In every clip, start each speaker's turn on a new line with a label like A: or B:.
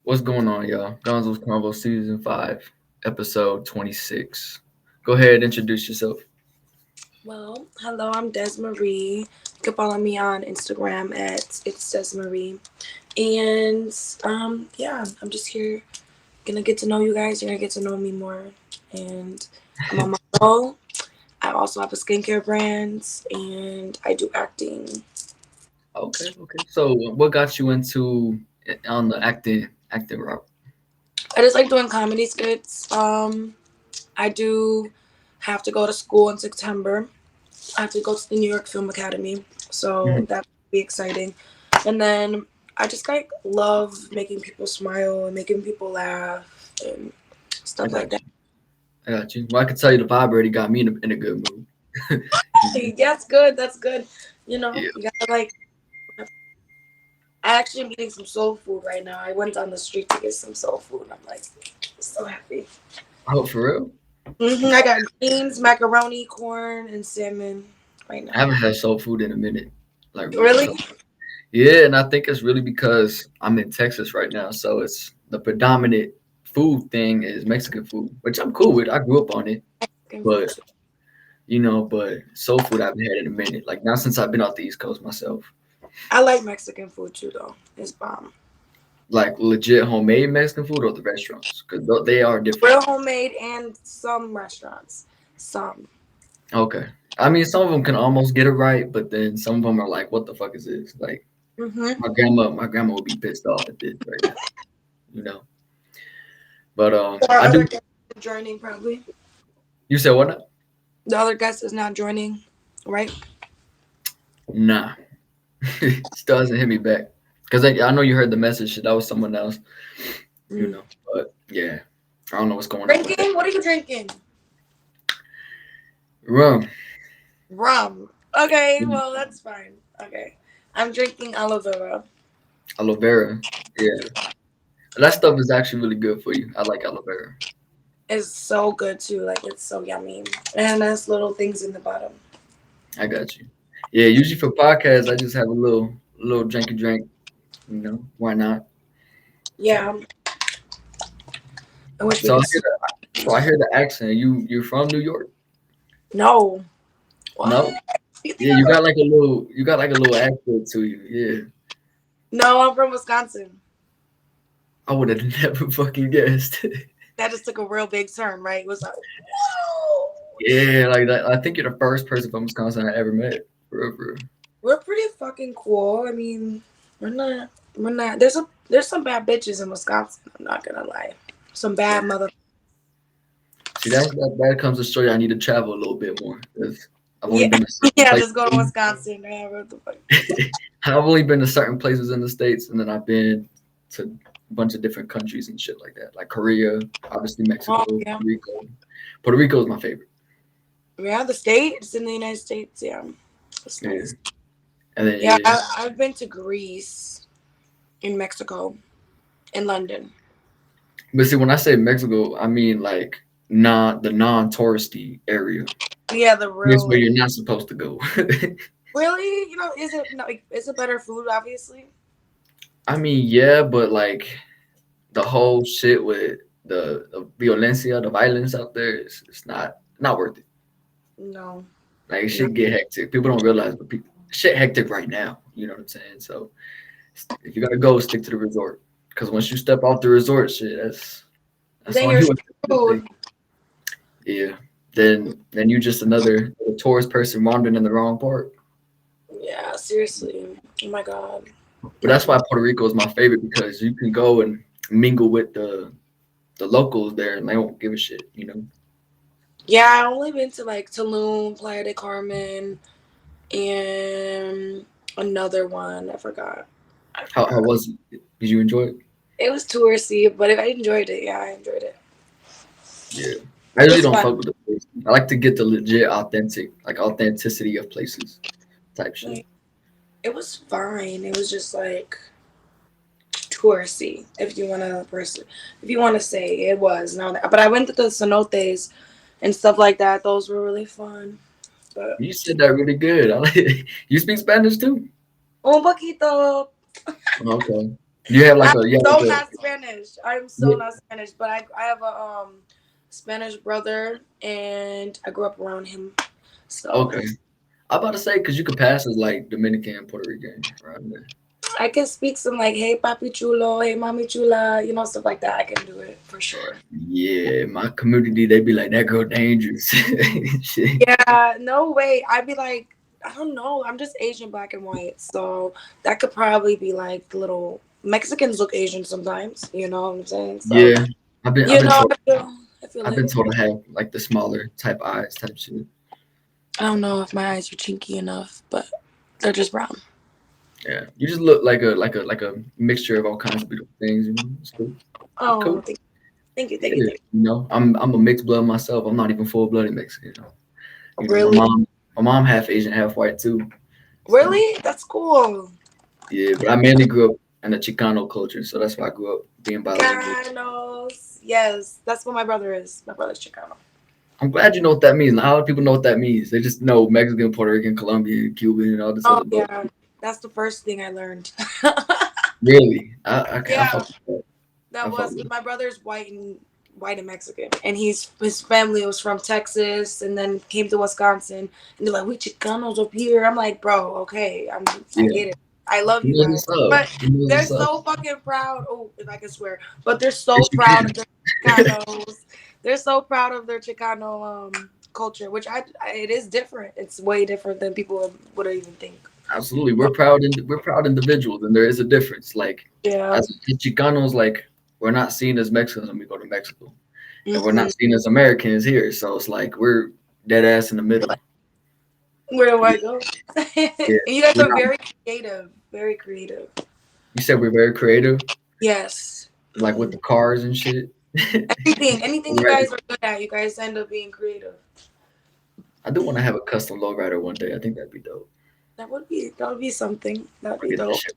A: What's going on, y'all? Gonzo's Convos Season 5, Episode 26. Go ahead, introduce yourself.
B: Well, hello, I'm Desmarie. You can follow me on Instagram at it's Desmarie. And yeah, I'm just here gonna get to know you guys. You're gonna get to know me more. And I'm a model. I also have a skincare brand and I do acting.
A: Okay. So, what got you into on the acting route?
B: I just like doing comedy skits. I do have to go to school in September. I have to go to the New York Film Academy. So
A: Mhm.
B: that would be exciting. And then I just like love making people smile and making people laugh and
A: I
B: stuff like
A: got
B: that.
A: you. I got you. Well, I can tell you the vibe already got me in a good mood.
B: Hey, that's good. That's good.
A: Yeah.
B: You gotta like. I actually am eating some soul food right now. I went on the street to get some soul food. And I'm like so happy.
A: Oh, for real?
B: I got greens, macaroni, corn, and salmon right
A: I
B: now.
A: haven't had soul food in a minute. Like, real
B: Really?
A: talk. Yeah, and I think it's really because I'm in Texas right now. So, it's the predominant food thing is Mexican food, which I'm cool with. I grew up on it.
B: Mexican food
A: But
B: too.
A: but soul food I haven't had in a minute. Like not since I've been off the East Coast myself.
B: I like Mexican food too, though. It's bomb.
A: Like legit homemade Mexican food or the restaurants, because they are different.
B: Real homemade and some restaurants. Some.
A: Okay, I mean some of them can almost get it right, but then some of them are like, "What the fuck is this?" Like
B: Mm-hmm.
A: my grandma would be pissed off at this right now, you know. But
B: Our
A: I
B: other
A: do.
B: guest is joining probably.
A: You said what? Now?
B: The other guest is not joining, right?
A: Nah, still hasn't hit me back. Cause I know you heard the message. That was someone else, you
B: Mm.
A: know. But yeah, I don't know what's going on with that.
B: Drinking? What are you drinking?
A: Rum,
B: Rum. Okay, well that's fine. Okay. I'm drinking aloe vera.
A: aloe vera. Yeah. That stuff is actually really good for you. I like aloe vera.
B: It's so good too. Like it's so yummy. And there's little things in the bottom.
A: I got you. Yeah, usually for podcasts, I just have a little drinky drink. Why not?
B: Yeah. I wish we
A: So I
B: could
A: hear the accent. You're from New York?
B: No. What?
A: No?
B: You think
A: Yeah,
B: I'm from
A: you got like a little accent to you. Yeah.
B: No, I'm from Wisconsin.
A: I would have never fucking guessed.
B: That just took a real big turn, right? It was like, whoa.
A: Yeah, like that. I think you're the first person from Wisconsin I ever met. For real.
B: We're pretty fucking cool. I mean, we're not there's some bad bitches in Wisconsin, I'm not gonna lie. Some bad mother
A: See, that comes to show you I need to travel a little bit more. 'Cause I've only
B: Yeah.
A: been to certain
B: Yeah, just go to
A: places.
B: Wisconsin. Yeah, what the fuck?
A: I've only been to certain places in the states, and then I've been to a bunch of different countries and shit like that, like Korea, obviously
B: Oh
A: Mexico, Puerto
B: yeah.
A: Rico. Puerto Rico is my favorite.
B: Yeah, the states in the United States, yeah. It's
A: Yeah,
B: nice.
A: and then
B: Yeah,
A: yeah,
B: I've been to Greece, in Mexico, in London.
A: but see, when I say Mexico, I mean like not the non-touristy area.
B: Yeah, the
A: It's
B: real
A: where
B: like
A: you're not supposed to go.
B: really, is it no, like, is it better food obviously?
A: I mean, yeah, but like the whole shit with the violencia, the violence out there, it's not worth it.
B: No.
A: Like it
B: No.
A: should get hectic. People don't realize, but shit hectic right now. You know what I'm saying? So if you gotta go, stick to the resort. Because once you step off the resort, shit, that's
B: Then
A: on
B: you're
A: you. At the end of the day.
B: screwed.
A: Yeah. Then you just another tourist person wandering in the wrong part.
B: Yeah, seriously. Oh my god.
A: But that's why Puerto Rico is my favorite because you can go and mingle with the locals there and they won't give a shit.
B: Yeah, I only been to like Tulum, Playa de Carmen, and another one. I forgot. I
A: How
B: forgot.
A: was it? Did you enjoy it?
B: It was touristy, but if I enjoyed it, yeah, I enjoyed it.
A: Yeah. I
B: It
A: usually
B: was
A: don't
B: fun.
A: fuck with the place. I like to get the legit authentic, like authenticity of places type shit.
B: Like, it was fine. It was just like touristy, if you want to say it was. No, but I went to the cenotes and stuff like that. Those were really fun. But
A: You said that really good. You speak Spanish too?
B: un poquito.
A: Okay. You have like
B: I'm
A: a yeah,
B: so
A: like a
B: not Spanish. I'm so
A: yeah.
B: not Spanish, but I have a Spanish brother, and I grew up around him. So
A: Okay. I'm about to say because you could pass as like Dominican, Puerto Rican, around there.
B: I can speak some like hey papi chulo, hey mami chula, stuff like that. I can do it for sure.
A: Yeah, my community they be like that girl dangerous. Shit.
B: Yeah, no way. I'd be like, I don't know. I'm just Asian, black and white, so that could probably be like the little Mexicans look Asian sometimes. You know what I'm saying? So
A: Yeah, I've been told
B: I feel
A: I've
B: it.
A: been told to have like the smaller type eyes type shit.
B: I don't know if my eyes are chinky enough, but they're just brown.
A: Yeah, you just look like a mixture of all kinds of beautiful things. You know, it's cool. It's
B: Oh,
A: cool.
B: thank you, thank you,
A: Yeah,
B: thank
A: you know, I'm a mixed blood myself. I'm not even full blooded Mexican.
B: you.
A: My
B: Really,
A: mom half Asian, half white too. So
B: really, that's cool.
A: yeah, but I mainly grew up in the Chicano culture, so that's why I grew up being bilingual.
B: Chicanos, yes, that's what my brother is. My brother's Chicano.
A: I'm glad you know what that means. Not a lot of people know what that means. They just know Mexican, Puerto Rican, Colombian, Cuban, and all this
B: Oh
A: other bullshit.
B: yeah, that's the first thing I learned.
A: Really, I
B: Yeah,
A: fuck with that.
B: that
A: I fuck
B: was
A: with
B: because
A: it.
B: my brother's white and Mexican, and his family was from Texas, and then came to Wisconsin, and they're like, "We Chicanos up here." I'm like, "Bro, okay, I
A: Yeah,
B: get it. I love
A: he
B: you
A: knows
B: guys,"
A: what's up.
B: but
A: He knows
B: they're
A: what's up.
B: so fucking proud. Oh, if I can swear, but they're
A: Yes,
B: so
A: you
B: proud of
A: can.
B: their Chicanos. They're so proud of their Chicano culture, which it is different. It's way different than people would even think.
A: Absolutely, we're proud individuals, and there is a difference. Like
B: Yeah.
A: as Chicanos, like we're not seen as Mexicans when we go to Mexico, and we're
B: Mm-mm.
A: not seen as Americans here. So it's like we're dead ass in the middle.
B: Where do
A: Yeah,
B: I go?
A: yeah.
B: And you guys
A: We're
B: are
A: not.
B: very creative. Very creative.
A: You said we're very creative,
B: Yes.
A: like with
B: Hmm.
A: the cars and shit.
B: Anything you
A: Right.
B: guys are good at, you guys end up being creative.
A: I do want to have a custom lowrider one day. I think that'd be dope.
B: That would be something. That'd
A: Or
B: be
A: get that
B: dope.
A: shit.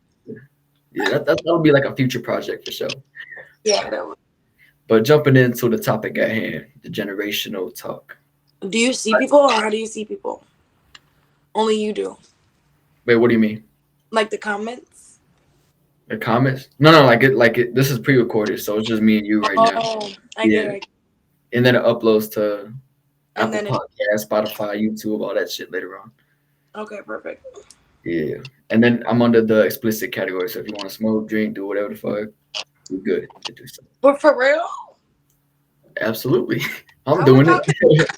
A: Yeah, that'll be like a future project for sure.
B: Yeah, that would.
A: But jumping into the topic at hand, the generational talk.
B: Do you see people, or how do you see people? Only you do.
A: Wait, what do you mean?
B: Like the comments.
A: The comments? No, like it. This is pre-recorded, so it's just me and you right now.
B: Oh, I get
A: Yeah,
B: it.
A: and then it uploads to
B: And
A: Apple
B: then it.
A: Podcast, Spotify, YouTube, all that shit later on.
B: Okay, perfect.
A: Yeah, and then I'm under the explicit category. So if you want to smoke, drink, do whatever the fuck, you're good to do so.
B: But for real,
A: Absolutely, I'm
B: I was
A: doing it.
B: about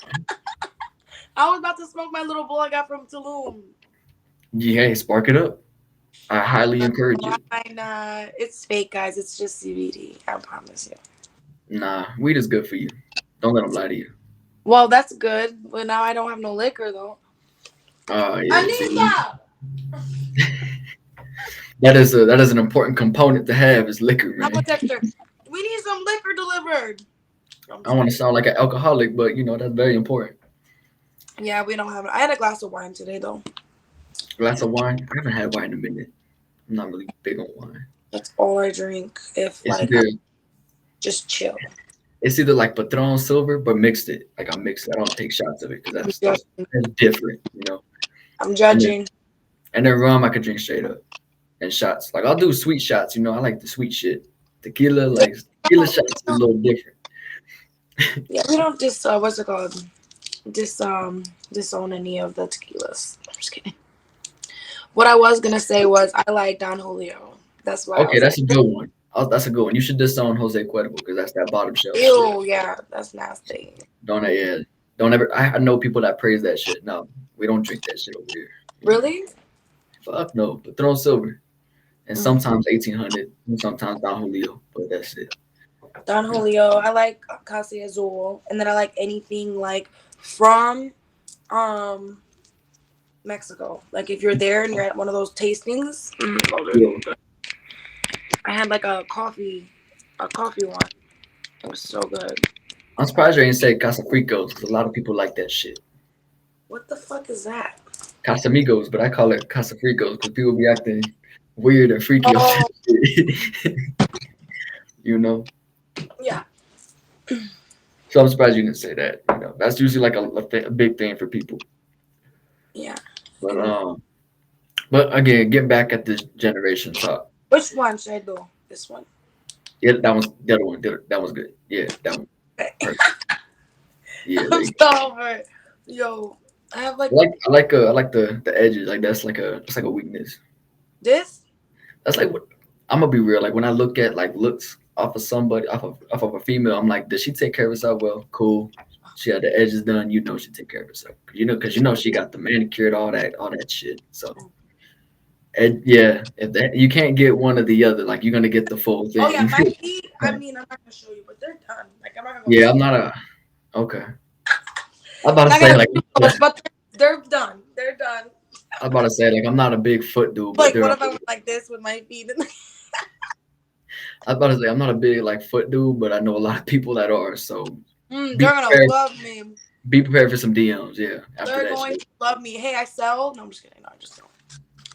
B: I was about to smoke my little bowl I got from Tulum.
A: Yeah, spark it up. I highly encourage it.
B: Why not? It's fake, guys. It's just CBD. I promise you.
A: Nah, weed is good for you. Don't let them lie to you.
B: Well, that's good. But now I don't have no liquor though.
A: Oh yeah, see,
B: Anita,
A: that is an important component to have is liquor,
B: I'm
A: man.
B: gonna text her. We need some liquor delivered. I'm
A: I
B: just
A: want to
B: kidding.
A: sound like an alcoholic, but that's very important.
B: Yeah, we don't have it. I had a glass of wine today though.
A: Glass of wine. I haven't had wine in a minute. I'm not really big on wine.
B: That's all I drink. If
A: It's
B: like I
A: either
B: just chill.
A: it's either like Patron Silver, but mixed it. Like I mix it. I don't take shots of it because
B: I'm judging.
A: that's different.
B: I'm
A: And then
B: judging.
A: and then rum I could drink straight up and shots. Like I'll do sweet shots. I like the sweet shit. Tequila,
B: Yeah,
A: like tequila shots is a little different.
B: yeah, we don't just what's it called? Just disown any of the tequilas. I'm just kidding. What I was gonna say was I like Don Julio. That's why I
A: Okay,
B: was like,
A: that's a good one. That's a good one. You should disown Jose Cuervo because that's that bottom shelf shit.
B: ew, yeah, that's nasty.
A: Don't yeah. Don't ever. I know people that praise that shit. No, we don't drink that shit over here.
B: Really?
A: Fuck no. Patron Silver and
B: Mm.
A: sometimes 1800, and sometimes Don Julio, but that's it.
B: Don Julio. I like Casa Azul, and then I like anything like from um Mexico. Like if you're there and you're at one of those tastings, those are
A: Yeah,
B: so good. I had like a coffee one. It was so good.
A: I'm surprised you ain't say Casamigos because a lot of people like that shit.
B: What the fuck is that?
A: Casamigos, but I call it Casafricos because people be acting weird and freaky off
B: Oh
A: that shit. you know.
B: yeah.
A: So I'm surprised you didn't say that. That's usually like a big thing for people.
B: Yeah.
A: But
B: And
A: but again, getting back at this generation talk.
B: which one should I do? This one.
A: Yeah, that one's the other one. That was good. Yeah, that one. Perfect. Yeah,
B: I'm
A: there you go.
B: so over it. Yo, I have like
A: I like the edges. Like that's like a weakness.
B: this.
A: That's like what I'm gonna be real. Like when I look at like looks off of somebody off of a female, I'm like, does she take care of herself well? Cool. She had the edges done. You know she take care of herself. Cause you know she got the manicured, all that shit. So and yeah, if that you can't get one or the other, like you're gonna get the full
B: Oh yeah,
A: thing.
B: my feet. I mean, I'm not gonna show you, but they're done. Like I'm not gonna go
A: Yeah,
B: too.
A: I'm not a okay. I'm about
B: I'm
A: to
B: not
A: say
B: gonna
A: like
B: too close, but they're done. They're done.
A: I'm about to say like I'm not a big foot dude, but
B: Like,
A: there
B: what
A: are.
B: if I went like this with my feet?
A: I'm about to say I'm not a big like foot dude, but I know a lot of people that are. So be
B: They're gonna
A: prepared.
B: love me.
A: Be prepared for some DMs. Yeah, after
B: They're
A: that
B: going
A: shit.
B: to love me. Hey, I sell. No, I'm just kidding. No, I just don't.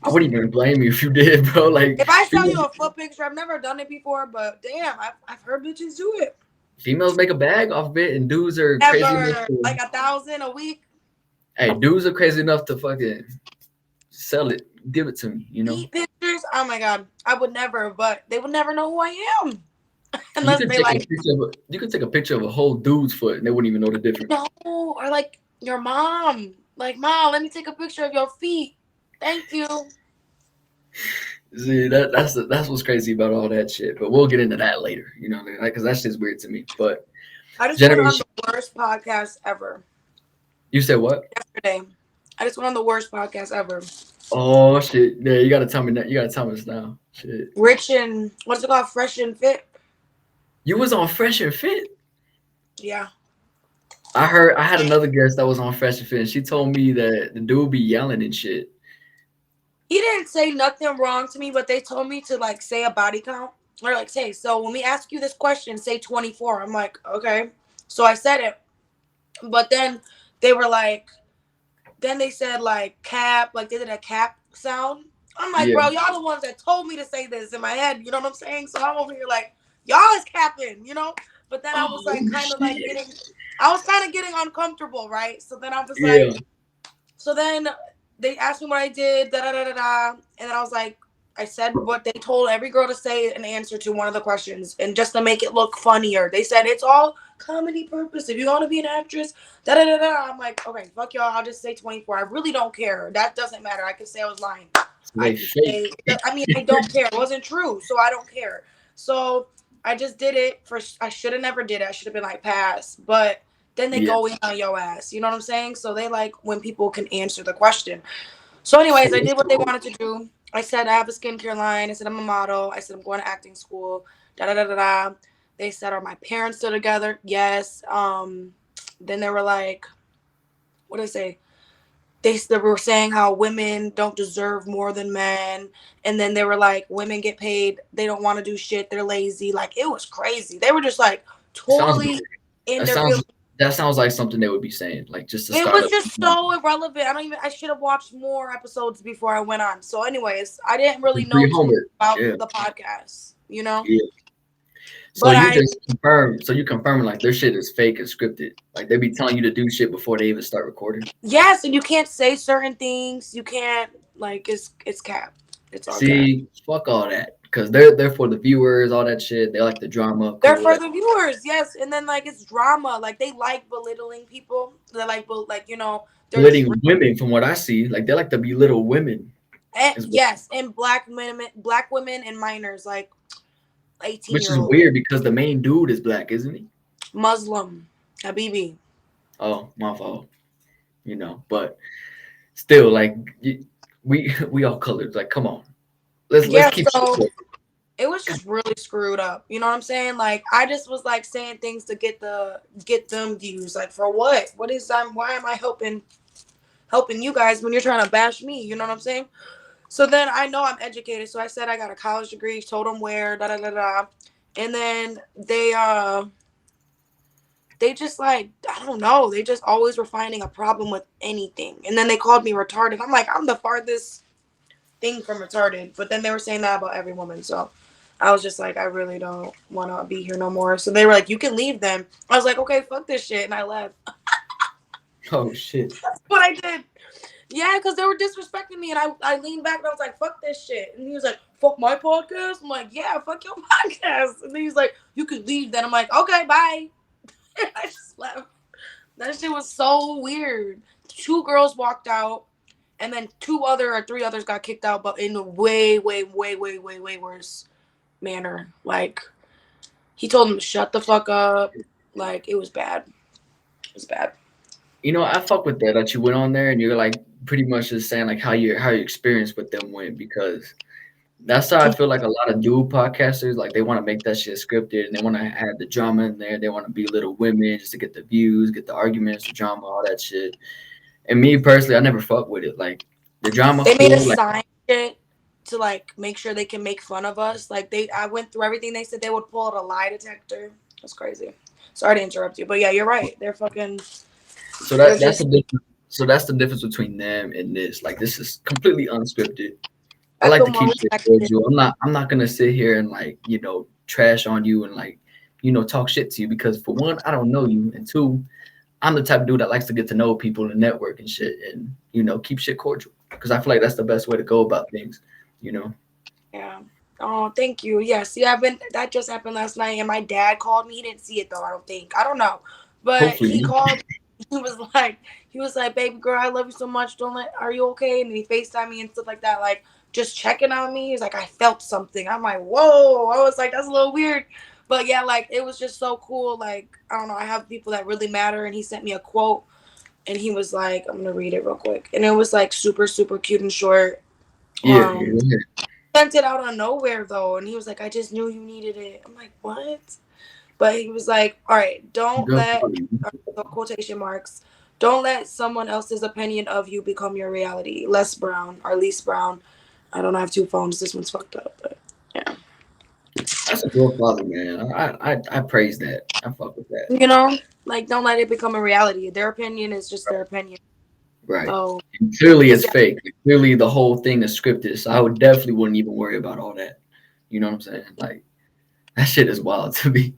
A: I wouldn't even blame you if you did, bro. Like
B: If I sell
A: females,
B: you a foot picture, I've never done it before, but damn, I've heard bitches do it.
A: females make a bag off of it, and dudes are crazy enough
B: Ever
A: to.
B: like 1,000 a week.
A: Hey, dudes are crazy enough to fucking sell it, give it to me. You know,
B: Feet pictures. Oh my god, I would never, but they would never know who I am
A: you
B: unless
A: could
B: they
A: take a
B: like
A: picture of you could take a picture of a whole dude's foot, and they wouldn't even know the difference.
B: no or like your mom. Like, mom, let me take a picture of your feet. Thank you.
A: See, that's what's crazy about all that shit. But we'll get into that later. You know, like because that's just weird to me. But
B: I just went on
A: generation,
B: the worst podcast ever
A: you said what?
B: yesterday. I just went on the worst podcast ever.
A: Oh shit! Yeah, you gotta tell me that. You gotta tell me this now. Shit,
B: Rich and what's it called? Fresh and Fit.
A: you was on Fresh and Fit.
B: Yeah.
A: I heard I had another guest that was on Fresh and Fit. And she told me that the dude be yelling and shit.
B: He didn't say nothing wrong to me, but they told me to like say a body count. Or like say, so when we ask you this question, say 24. I'm like, okay. So I said it. But then they were like, then they said like cap, like they did a cap sound. I'm like,
A: Yeah.
B: bro, y'all the ones that told me to say this in my head. You know what I'm saying? So I'm over here like, y'all is capping, you know? But then I was
A: Oh
B: like kind of like
A: shit.
B: getting I was kind of getting uncomfortable, right? So then I was
A: Yeah.
B: like, so then they asked me what I did, da da da da da, and then I was like, I said what they told every girl to say an answer to one of the questions, and just to make it look funnier, they said it's all comedy purpose. If you want to be an actress, da da da da. I'm like, okay, fuck y'all. I'll just say 24. I really don't care. That doesn't matter. I can say I was lying.
A: So
B: I
A: they
B: can
A: fake.
B: say. I mean, I don't care. It wasn't true, so I don't care. So I just did it for. I should have never did it. I should have been like pass, but then they
A: Yeah.
B: go in on your ass. You know what I'm saying? So they like when people can answer the question. So,
A: So
B: anyways, I did what they wanted to do. I said I have a skincare line. I said I'm a model. I said I'm going to acting school. Da da da da da. They said, are my parents still together? Yes. Then they were like, what did I say? They were saying how women don't deserve more than men, and then they were like, women get paid. They don't want to do shit. They're lazy. Like it was crazy. They were just like
A: sounds
B: totally in
A: that
B: their
A: sounds
B: feelings.
A: that sounds like something they would be saying, like just to
B: It
A: start
B: was
A: up.
B: just so irrelevant. I don't even. I should have watched more episodes before I went on. So, anyways, I didn't really know
A: Free
B: too much
A: homework.
B: about
A: Yeah.
B: the podcast, you know.
A: Yeah. So
B: But
A: you
B: I
A: just confirm. So you confirm like their shit is fake and scripted. Like they be telling you to do shit before they even start recording.
B: yes, and you can't say certain things. You can't like it's cap. It's all cap.
A: See, fuck all that. Because they're for the viewers, all that shit. They like the drama.
B: They're
A: Cool.
B: for the viewers, yes, and then like it's drama. Like they like belittling people. They like, like they're just
A: Belittling women, from what I see, like they like to belittle women. Is what,
B: yes, and black women, and minors, like 18
A: which
B: year
A: is
B: old
A: weird because the main dude is black, isn't he?
B: Muslim, Habibi.
A: Oh, my fault. But still, like we all colored. Like, come on, let's
B: Yeah,
A: keep.
B: so it was just really screwed up. You know what I'm saying? Like I just was like saying things to get them views. Like for what? What is why am I helping you guys when you're trying to bash me? You know what I'm saying? So then I know I'm educated. So I said I got a college degree, told them where, da da da da. And then they just like, I don't know, they just always were finding a problem with anything. And then they called me retarded. I'm like, I'm the farthest thing from retarded. But then they were saying that about every woman. So I was just like, I really don't want to be here no more. So they were like, you can leave then. I was like, okay, fuck this shit. And I left.
A: Oh shit.
B: That's what I did. Yeah, because they were disrespecting me, and I leaned back and I was like, "Fuck this shit," and he was like, "Fuck my podcast." I'm like, "Yeah, fuck your podcast," and then he's like, "You could leave." Then I'm like, "Okay, bye." And I just left. That shit was so weird. Two girls walked out, and then two other or three others got kicked out, but in a way, way, way, way, way, way worse manner. Like he told them to shut the fuck up. Like it was bad. It was bad.
A: You know, I fuck with that you went on there and you're like pretty much just saying like how your experience with them went because that's how I feel like a lot of dude podcasters like they want to make that shit scripted and they want to add the drama in there. They want to belittle women just to get the views, get the arguments, the drama, all that shit. And me personally, I never fuck with it. Like the drama,
B: They made a
A: cool. Like
B: sign shit to like make sure they can make fun of us. Like I went through everything. They said they would pull out a lie detector. That's crazy. Sorry to interrupt you, but yeah, you're right. They're fucking.
A: so
B: They're
A: that's
B: just
A: the difference. So that's the difference between them and this. Like this is completely unscripted. I
B: I
A: like
B: feel
A: to
B: more
A: keep shit
B: respected.
A: cordial. I'm not gonna sit here and like, trash on you and like, talk shit to you because for one, I don't know you. And two, I'm the type of dude that likes to get to know people and network and shit and keep shit cordial. Because I feel like that's the best way to go about things, you know.
B: Yeah. Oh, thank you. Yeah. See, that just happened last night, and my dad called me. He didn't see it though. I don't think. I don't know, but he
A: Hopefully.
B: called. He was like, "Baby girl, I love you so much. Don't let. Are you okay?" And then he Facetime me and stuff like that, like just checking on me. He's like, "I felt something." I'm like, "Whoa!" I was like, "That's a little weird," but yeah, like it was just so cool. Like I don't know. I have people that really matter, and he sent me a quote, and he was like, "I'm gonna read it real quick," and it was like super super cute and short.
A: Yeah, yeah, go ahead.
B: Sent it out of nowhere though, and he was like, "I just knew you needed it." I'm like, "What?" But he was like, "All right, don't
A: Go
B: let
A: quality.
B: quotation marks. Don't let someone else's opinion of you become your reality." Les Brown or Lise Brown. I don't have two phones. This one's fucked up, but yeah,
A: That's a good quality, man. I praise that. I fuck with that.
B: you know, like don't let it become a reality. Their opinion is just their opinion.
A: Right.
B: So,
A: And clearly
B: cause
A: it's
B: yeah,
A: fake. Clearly the whole thing is scripted. So I would definitely wouldn't even worry about all that. You know what I'm saying? Like that shit is wild to me.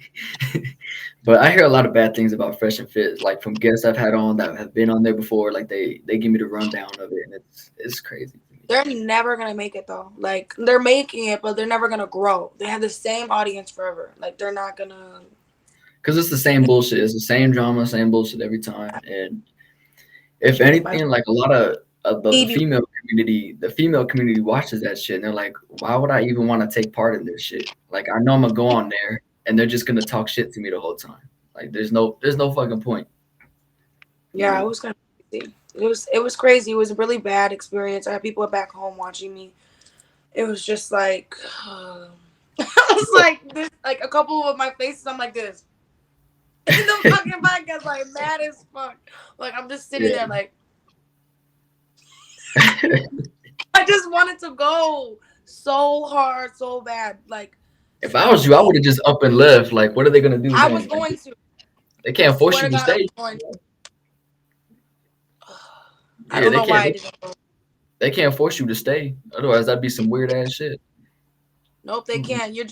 A: But I hear a lot of bad things about Fresh and Fit, like from guests I've had on that have been on there before. Like they give me the rundown of it, and it's crazy to me.
B: they're never gonna make it though. Like they're making it, but they're never gonna grow. They have the same audience forever. Like they're not gonna.
A: Because it's the same bullshit. It's the same drama, same bullshit every time. And if
B: My
A: anything, like a lot of the
B: baby.
A: female community watches that shit, and they're like, why would I even want to take part in this shit? Like I know I'm gonna go on there, and they're just gonna talk shit to me the whole time. Like there's no fucking point, you
B: Yeah, it
A: know.
B: was kind of crazy. It was crazy. It was a really bad experience. I had people back home watching me. It was just like I was like this, like a couple of my faces. I'm like this in the fucking podcast, like mad as fuck. Like I'm just sitting there,
A: Yeah.
B: like I just wanted to go so hard, so bad. Like
A: If I was you, I
B: me,
A: would have just up and left. Like, what are they gonna do
B: I was
A: then? Like,
B: going to.
A: they
B: I
A: can't force
B: swear
A: you
B: to
A: to
B: God, I was
A: stay.
B: going to. I
A: Yeah,
B: don't
A: they
B: know why
A: can't.
B: I didn't go.
A: They can't force you to stay. Otherwise, that'd be some weird ass shit.
B: Nope, they
A: Mm-mm.
B: can't. You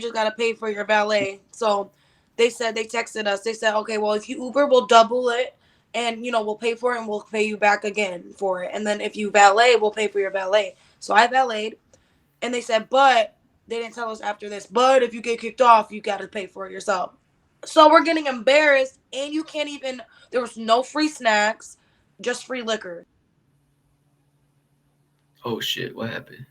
B: just gotta pay for your valet. So they said they texted us. They said, okay, well if you Uber, we'll double it, and we'll pay for it and we'll pay you back again for it. And then if you valet, we'll pay for your valet. So I valeted, and they said, but they didn't tell us after this. But if you get kicked off, you gotta pay for it yourself. So we're getting embarrassed, and you can't even. There was no free snacks, just free liquor.
A: Oh shit! What happened?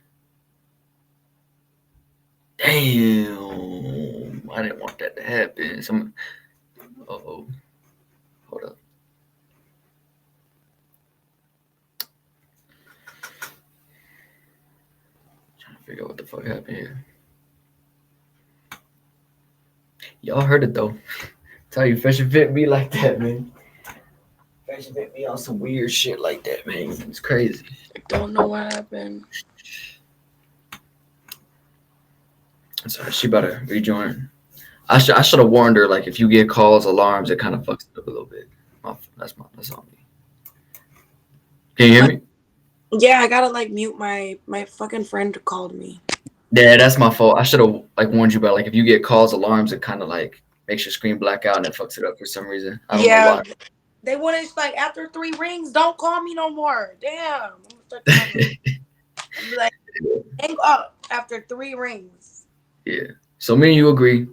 A: Damn! I didn't want that to happen. Oh, hold up. Trying to figure out what the fuck happened here. Y'all heard it though. Tell you, Fresh and Fit be like that, man. Fresh and Fit be on some weird shit like that, man. It's crazy.
B: I don't know what happened.
A: So she better rejoin. I should have warned her. Like, if you get calls, alarms, it kind of fucks it up a little bit. That's on me. Can you hear me?
B: Yeah, I gotta like mute my fucking friend called me.
A: Yeah, that's my fault. I should have like warned you about like if you get calls, alarms, it kind of like makes your screen black out and it fucks it up for some reason. I don't know
B: Yeah,
A: why.
B: They want to like after 3 rings, don't call me no more. Damn. I'm gonna start calling them. I'm like, hang up after 3 rings.
A: Yeah. So me and you agree,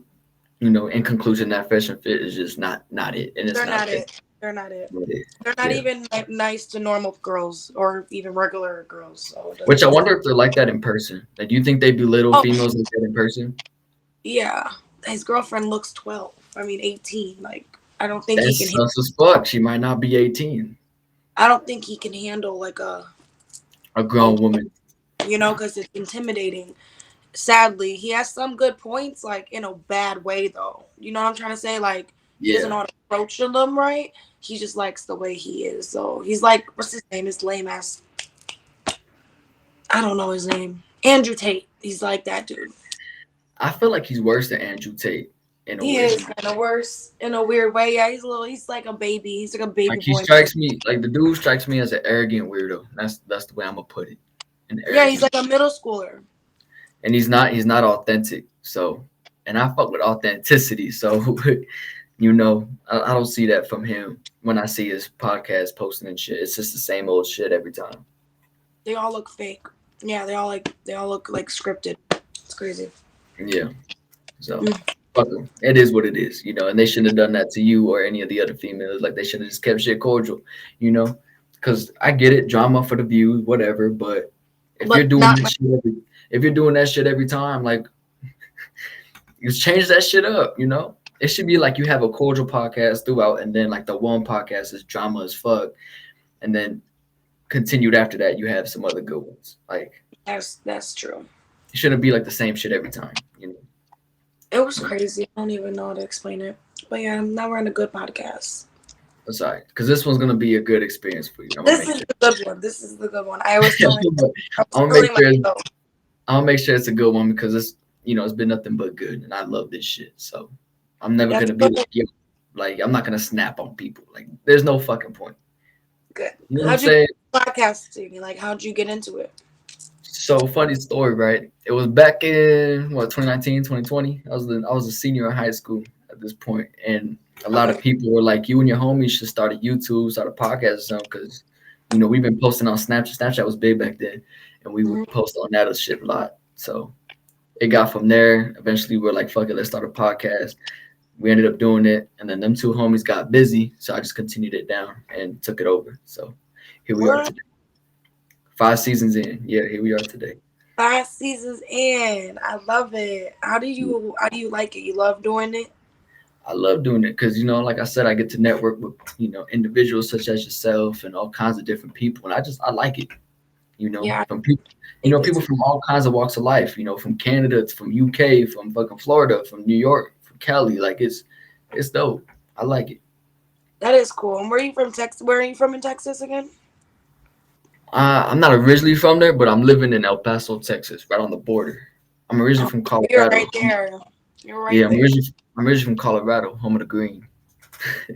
A: in conclusion, that fashion fit is just not it, and it's
B: They're
A: not
B: not
A: okay.
B: it. They're not it.
A: Not it.
B: They're not
A: Yeah.
B: even like nice to normal girls or even regular girls. So it
A: Which I
B: doesn't.
A: wonder if they're like that in person. Like, do you think they belittle
B: Oh
A: females like that in person?
B: yeah, his girlfriend looks 12. I mean 18. Like I don't think he can.
A: That's sus as fuck. She might not be 18.
B: I don't think he can handle like
A: A
B: a
A: grown woman.
B: because it's intimidating. Sadly, he has some good points, like in a bad way though. You know what I'm trying to say? Like he doesn't know
A: Yeah.
B: how to approach them right. He just likes the way he is. So he's like, what's his name? His lame ass. I don't know his name. Andrew Tate. He's like that dude.
A: I feel like he's worse than Andrew Tate in a
B: He
A: way.
B: is kind of worse in a weird way. Yeah, he's a little. He's like a baby. He's like a baby
A: Like he
B: boy.
A: strikes me like the dude strikes me as an arrogant weirdo. That's the way I'm gonna put it. An
B: Yeah, he's
A: arrogant.
B: like a middle schooler.
A: And he's not authentic. So, and I fuck with authenticity. So, I don't see that from him when I see his podcast posting and shit. It's just the same old shit every time.
B: They all look fake. Yeah, they all look like scripted. It's crazy.
A: Yeah. So,
B: Mm.
A: fuck 'em. It is what it is, and they shouldn't have done that to you or any of the other females. Like, they should have just kept shit cordial, because I get it, drama for the views, whatever. But if you're
B: But
A: doing
B: not
A: that
B: like
A: shit if you're doing that shit every time, like, you change that shit up. It should be like you have a cordial podcast throughout, and then like the one podcast is drama as fuck, and then continued after that you have some other good ones. Like,
B: that's true.
A: it shouldn't be like the same shit every time.
B: It was crazy. I don't even know how to explain it. But yeah, now we're on a good podcast.
A: That's all right, because this one's gonna be a good experience for you. I'm gonna
B: This
A: make
B: is
A: sure.
B: the good one. This is the good one. I was telling I was
A: I'll make
B: telling
A: sure.
B: myself.
A: I'll make sure it's a good one because it's been nothing but good, and I love this shit. So I'm never
B: That's
A: gonna be
B: good.
A: like, yo, like I'm not gonna snap on people. Like, there's no fucking point.
B: Good.
A: You know what I'm
B: How'd you
A: saying?
B: get podcasting? Like, how'd you get into it?
A: So, funny story, right? It was back in 2019, 2020. I was a senior in high school at this point, and a lot of
B: Okay.
A: people were like, "You and your homies should start a YouTube, start a podcast or something," because we've been posting on Snapchat. Snapchat was big back then, and we
B: Mhm.
A: would post on that shit a lot. So it got from there. Eventually, we were like, "Fuck it, let's start a podcast." We ended up doing it, and then them two homies got busy, so I just continued it down and took it over. So here we are
B: What?
A: today. 5 seasons in, yeah, here we are today.
B: 5 seasons in. I love it. How do you like it? You love doing it?
A: I love doing it because, like I said, I get to network with, individuals such as yourself and all kinds of different people. And I like it,
B: Yeah,
A: from people,
B: I think
A: people
B: it's
A: from all kinds of walks of life, from Canada, from UK, from fucking Florida, from New York, from Cali. Like, it's dope. I like it.
B: that is cool. And where are you from Texas? Where are you from in Texas again?
A: I'm not originally from there, but I'm living in El Paso, Texas, right on the border. I'm originally
B: Oh,
A: from
B: you're
A: Colorado.
B: right there. You're
A: Yeah,
B: right
A: I'm
B: there.
A: originally, I'm originally from Colorado, home of the green.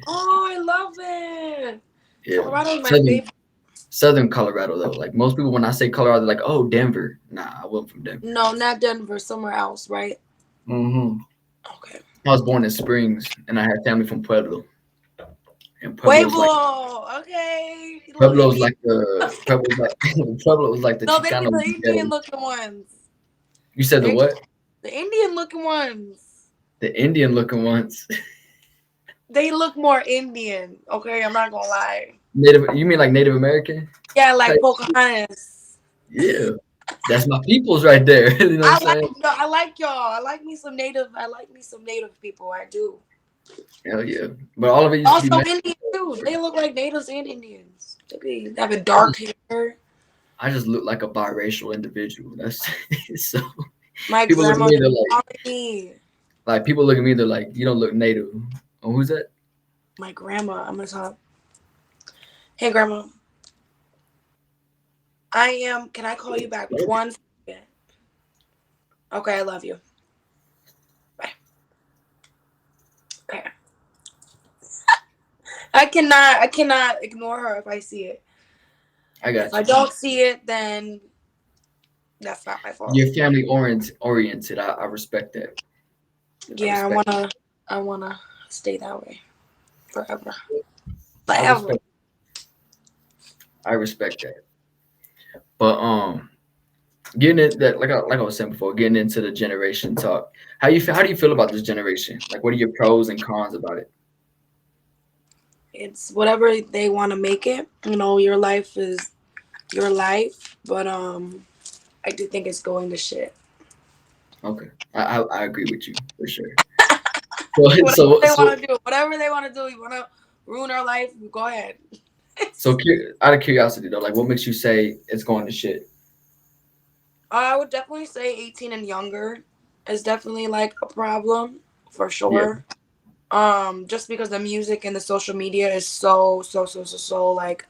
B: Oh, I love it.
A: Yeah.
B: Colorado's my
A: Southern
B: favorite.
A: Southern Colorado though. Like, most people when I say Colorado, they're like, "Oh, Denver." Nah, I wasn't from Denver.
B: No, not Denver. Somewhere else, right?
A: Hmm
B: Okay.
A: I was born in Springs, and I had family from Pueblo. And
B: Pueblo. Okay. Little
A: Pueblo's
B: Indian.
A: like the Pueblo's like Pueblo's like the
B: No, they be
A: Chicano.
B: the Indian looking ones.
A: You said the
B: They
A: what?
B: the Indian looking ones.
A: The Indian looking ones.
B: They look more Indian. Okay, I'm not gonna lie.
A: Native? You mean like Native American?
B: Yeah, like
A: Type?
B: Pocahontas.
A: Yeah, that's my peoples right there. You know what I'm
B: I like
A: saying?
B: no, I like y'all. I like me some native. I like me some native people. I do.
A: Hell yeah! But all of it used to be.
B: Also Indian too. They look like natives and Indians. They be having dark hair.
A: I just look like a biracial individual. That's so.
B: My
A: People look at
B: grandma
A: me, they're like,
B: calling me.
A: people look at me, they're like, "You don't look native." Oh, who's that?
B: My grandma. I'm gonna talk. Hey grandma. I am. Can I call you back 1 second? Okay, I love you. Bye. Okay. I cannot ignore her if I see it.
A: I
B: If
A: got
B: I
A: you.
B: don't see it, then that's not my fault.
A: You're family oriented. I respect that. I
B: Yeah,
A: respect.
B: I wanna stay that way forever.
A: I
B: forever.
A: respect I respect that. But getting it that like I was saying before, getting into the generation talk. How do you feel about this generation? Like what are your pros and cons about it?
B: It's whatever they want to make it. You know, your life is your life, but I do think it's going to shit.
A: Okay. I agree with you for sure. So
B: Whatever
A: so
B: they
A: so
B: want to do, whatever they want to do, you want to ruin our life, go ahead.
A: out of curiosity though, like what makes you say it's going to shit?
B: I would definitely say 18 and younger is definitely like a problem for
A: Yeah.
B: sure. Just because the music and the social media is so like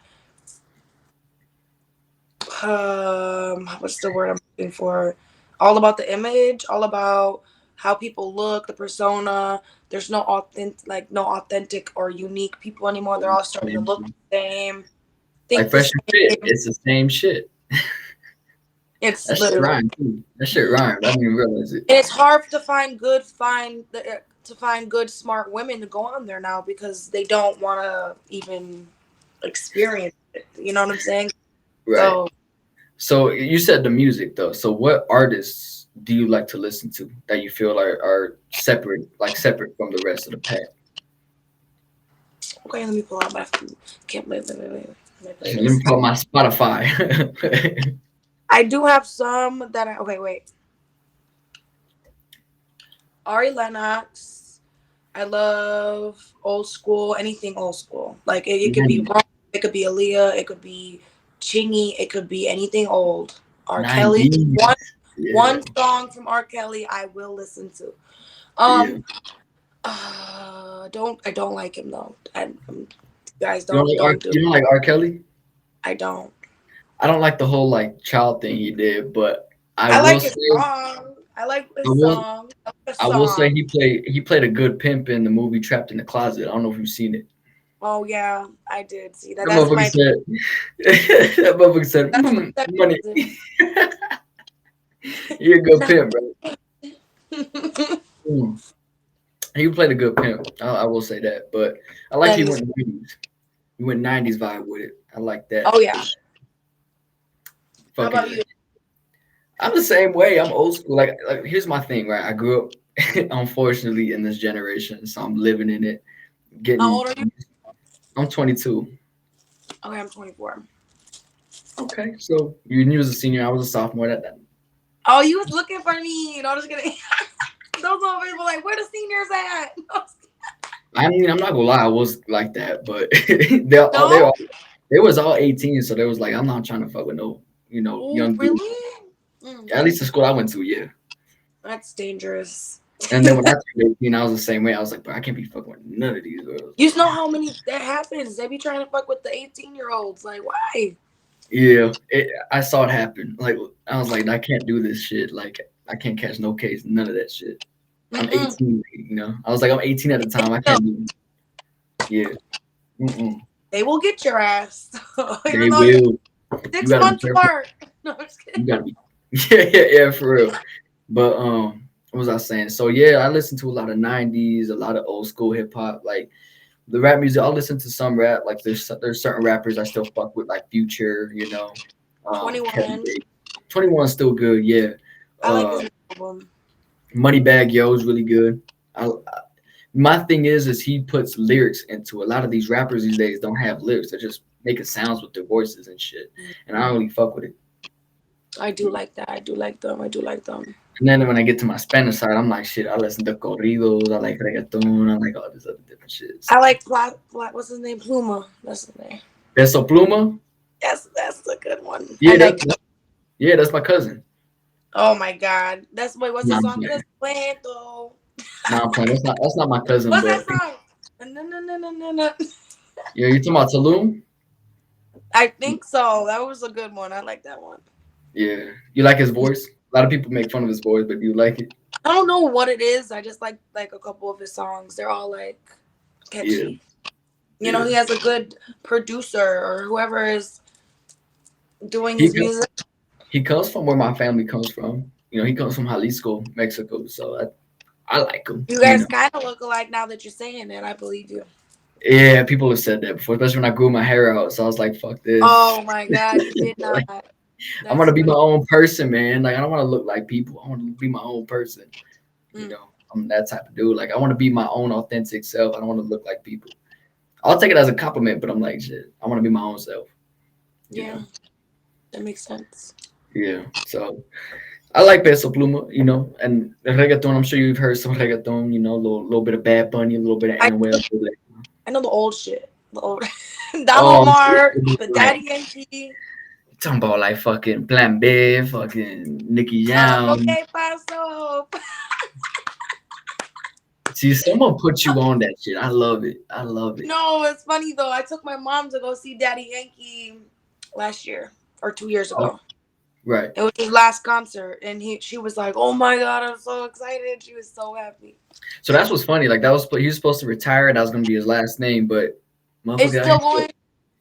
B: what's the word I'm looking for? All about the image, all about how people look, the persona. There's no authentic or unique people anymore. They're all starting to look the same,
A: Like
B: think the
A: fresh and fit,
B: same.
A: it's the same shit.
B: It's
A: That shit
B: literally,
A: rhyme too. That shit rhyme. I didn't even realize it.
B: and it's hard to find good smart women to go on there now because they don't want to even experience it. You know what I'm saying?
A: Right.
B: So
A: So you said the music though. So what artists do you like to listen to that you feel are separate, like separate from the rest of the pack?
B: okay, let me pull out my food. Can't wait. My
A: Let me
B: playlist.
A: pull up my Spotify.
B: I do have some that I okay wait. Ari Lennox. I love old school, anything old school. Like it could be
A: 90s,
B: Ron, it could be Aaliyah, it could be Chingy, it could be anything old. R. Kelly.
A: 90s.
B: One
A: Yeah,
B: song from R. Kelly I will listen to.
A: yeah.
B: Um don't I don't like him though. You guys don't do
A: You don't like R. Kelly?
B: I don't.
A: I don't like the whole like child thing he did, but I
B: I
A: will
B: like his
A: say
B: song. I like
A: I
B: his
A: will
B: song. I like the
A: I will say
B: song.
A: he played a good pimp in the movie Trapped in the Closet. I don't know if you've seen it.
B: Oh yeah, I did see that.
A: That motherfucker said that motherfucker said,
B: That's
A: money.
B: my
A: You're a good pimp, bro. Mm. He played a good pimp. I will say that. But I like
B: that
A: he
B: is.
A: went 90s. He went 90s vibe with it. I like that.
B: Oh yeah. How about
A: Fucking
B: you?
A: I'm the same way. I'm old school. Like here's my thing, right? I grew up unfortunately in this generation, so I'm living in it.
B: How
A: Getting
B: old are you?
A: I'm 22.
B: Okay, I'm 24.
A: Okay, so you was a senior, I was a sophomore. That
B: Oh, you was looking for me. No, I'm just kidding. Those over people like, where the seniors at?
A: I mean, I'm not gonna lie, I was like that, but
B: No.
A: they was all 18, so they was like, I'm not trying to fuck with no,
B: Oh,
A: young dude.
B: really? Mm,
A: At least the school I went to, yeah.
B: that's dangerous.
A: And then when I turned 18, I was the same way. I was like, bro, I can't be fucking with none of these girls.
B: You know how many that happens? They be trying to fuck with the 18-year-olds. Like, why?
A: Yeah, I saw it happen. Like I was like, I can't do this shit. Like I can't catch no case, none of that shit. I'm
B: Mm-mm.
A: 18, I was like, I'm 18 at the time. I can't do. Yeah, mm-mm.
B: They will get your ass,
A: They
B: even though you're
A: will. You
B: six
A: gotta be
B: months
A: careful.
B: apart. No, I'm just
A: You
B: kidding.
A: gotta be. Yeah, for real. But what was I saying? So yeah, I listen to a lot of '90s, a lot of old school hip hop, like the rap music. I'll listen to some rap. Like there's certain rappers I still fuck with, like Future, Kevin
B: 21.
A: Gates. 21 still good, yeah.
B: I like his
A: Uh,
B: album.
A: Moneybag Yo is really good. My thing is he puts lyrics into a lot of these rappers these days don't have lyrics. They're just making sounds with their voices and shit, and I don't really fuck with it.
B: I do like that. I do like them. I do like them.
A: And then when I get to my Spanish side, I'm like, shit, I listen to corridos, I like reggaeton, I like all this other different shit.
B: I
A: So,
B: like what's his name? Pluma. That's his name.
A: Peso Pluma,
B: That's a good one. I
A: yeah,
B: like.
A: that's my cousin.
B: Oh my God. What's the
A: Nah, I'm
B: song?
A: playing.
B: Descuento.
A: Nah, I'm playing. That's not my cousin,
B: What's that
A: but
B: song? No, no, no, no, no, no.
A: yeah, you talking about Tulum?
B: I think so. That was a good one. I like that one.
A: Yeah, you like his voice? A lot of people make fun of his voice, but do you like it?
B: I don't know what it is. I just like a couple of his songs. They're all like
A: Yeah,
B: catchy. You know,
A: yeah.
B: he has a good producer or whoever is doing
A: He
B: his
A: co-
B: music.
A: he comes from where my family comes from. He comes from Jalisco, Mexico. So I like him.
B: You guys kind of look alike now that you're saying it. I believe you.
A: Yeah, people have said that before, especially when I grew my hair out. So I was like, fuck this.
B: Oh my God, you did not.
A: Like, I'm
B: That's
A: gonna be my
B: funny.
A: own person, man. Like I don't want to look like people. I want to be my own person. You
B: Mm,
A: know, I'm that type of dude. Like I want to be my own authentic self. I don't want to look like people. I'll take it as a compliment, but I'm like, shit. I want to be my own self. You
B: yeah,
A: know.
B: that makes sense.
A: Yeah. So I like Peso Pluma. You know, and reggaeton. I'm sure you've heard some reggaeton. You know, a little bit of Bad Bunny, a little bit of
B: I
A: Anuel.
B: I know the old shit. The old Don
A: Oh, I'm
B: Omar, the
A: like
B: Daddy Yankee.
A: talking about like fucking Plan B, fucking Nicky
B: Lo
A: Jam.
B: que pasó.
A: See, someone put you on that shit. I love it. I love it.
B: No, it's funny though. I took my mom to go see Daddy Yankee last year or 2 years
A: Oh,
B: ago.
A: right.
B: It was his last concert, and she was like, "Oh my God, I'm so excited!" She was so happy.
A: So that's what's funny. Like that was he was supposed to retire. That was gonna be his last name, but
B: It's
A: motherfucker out here
B: still going.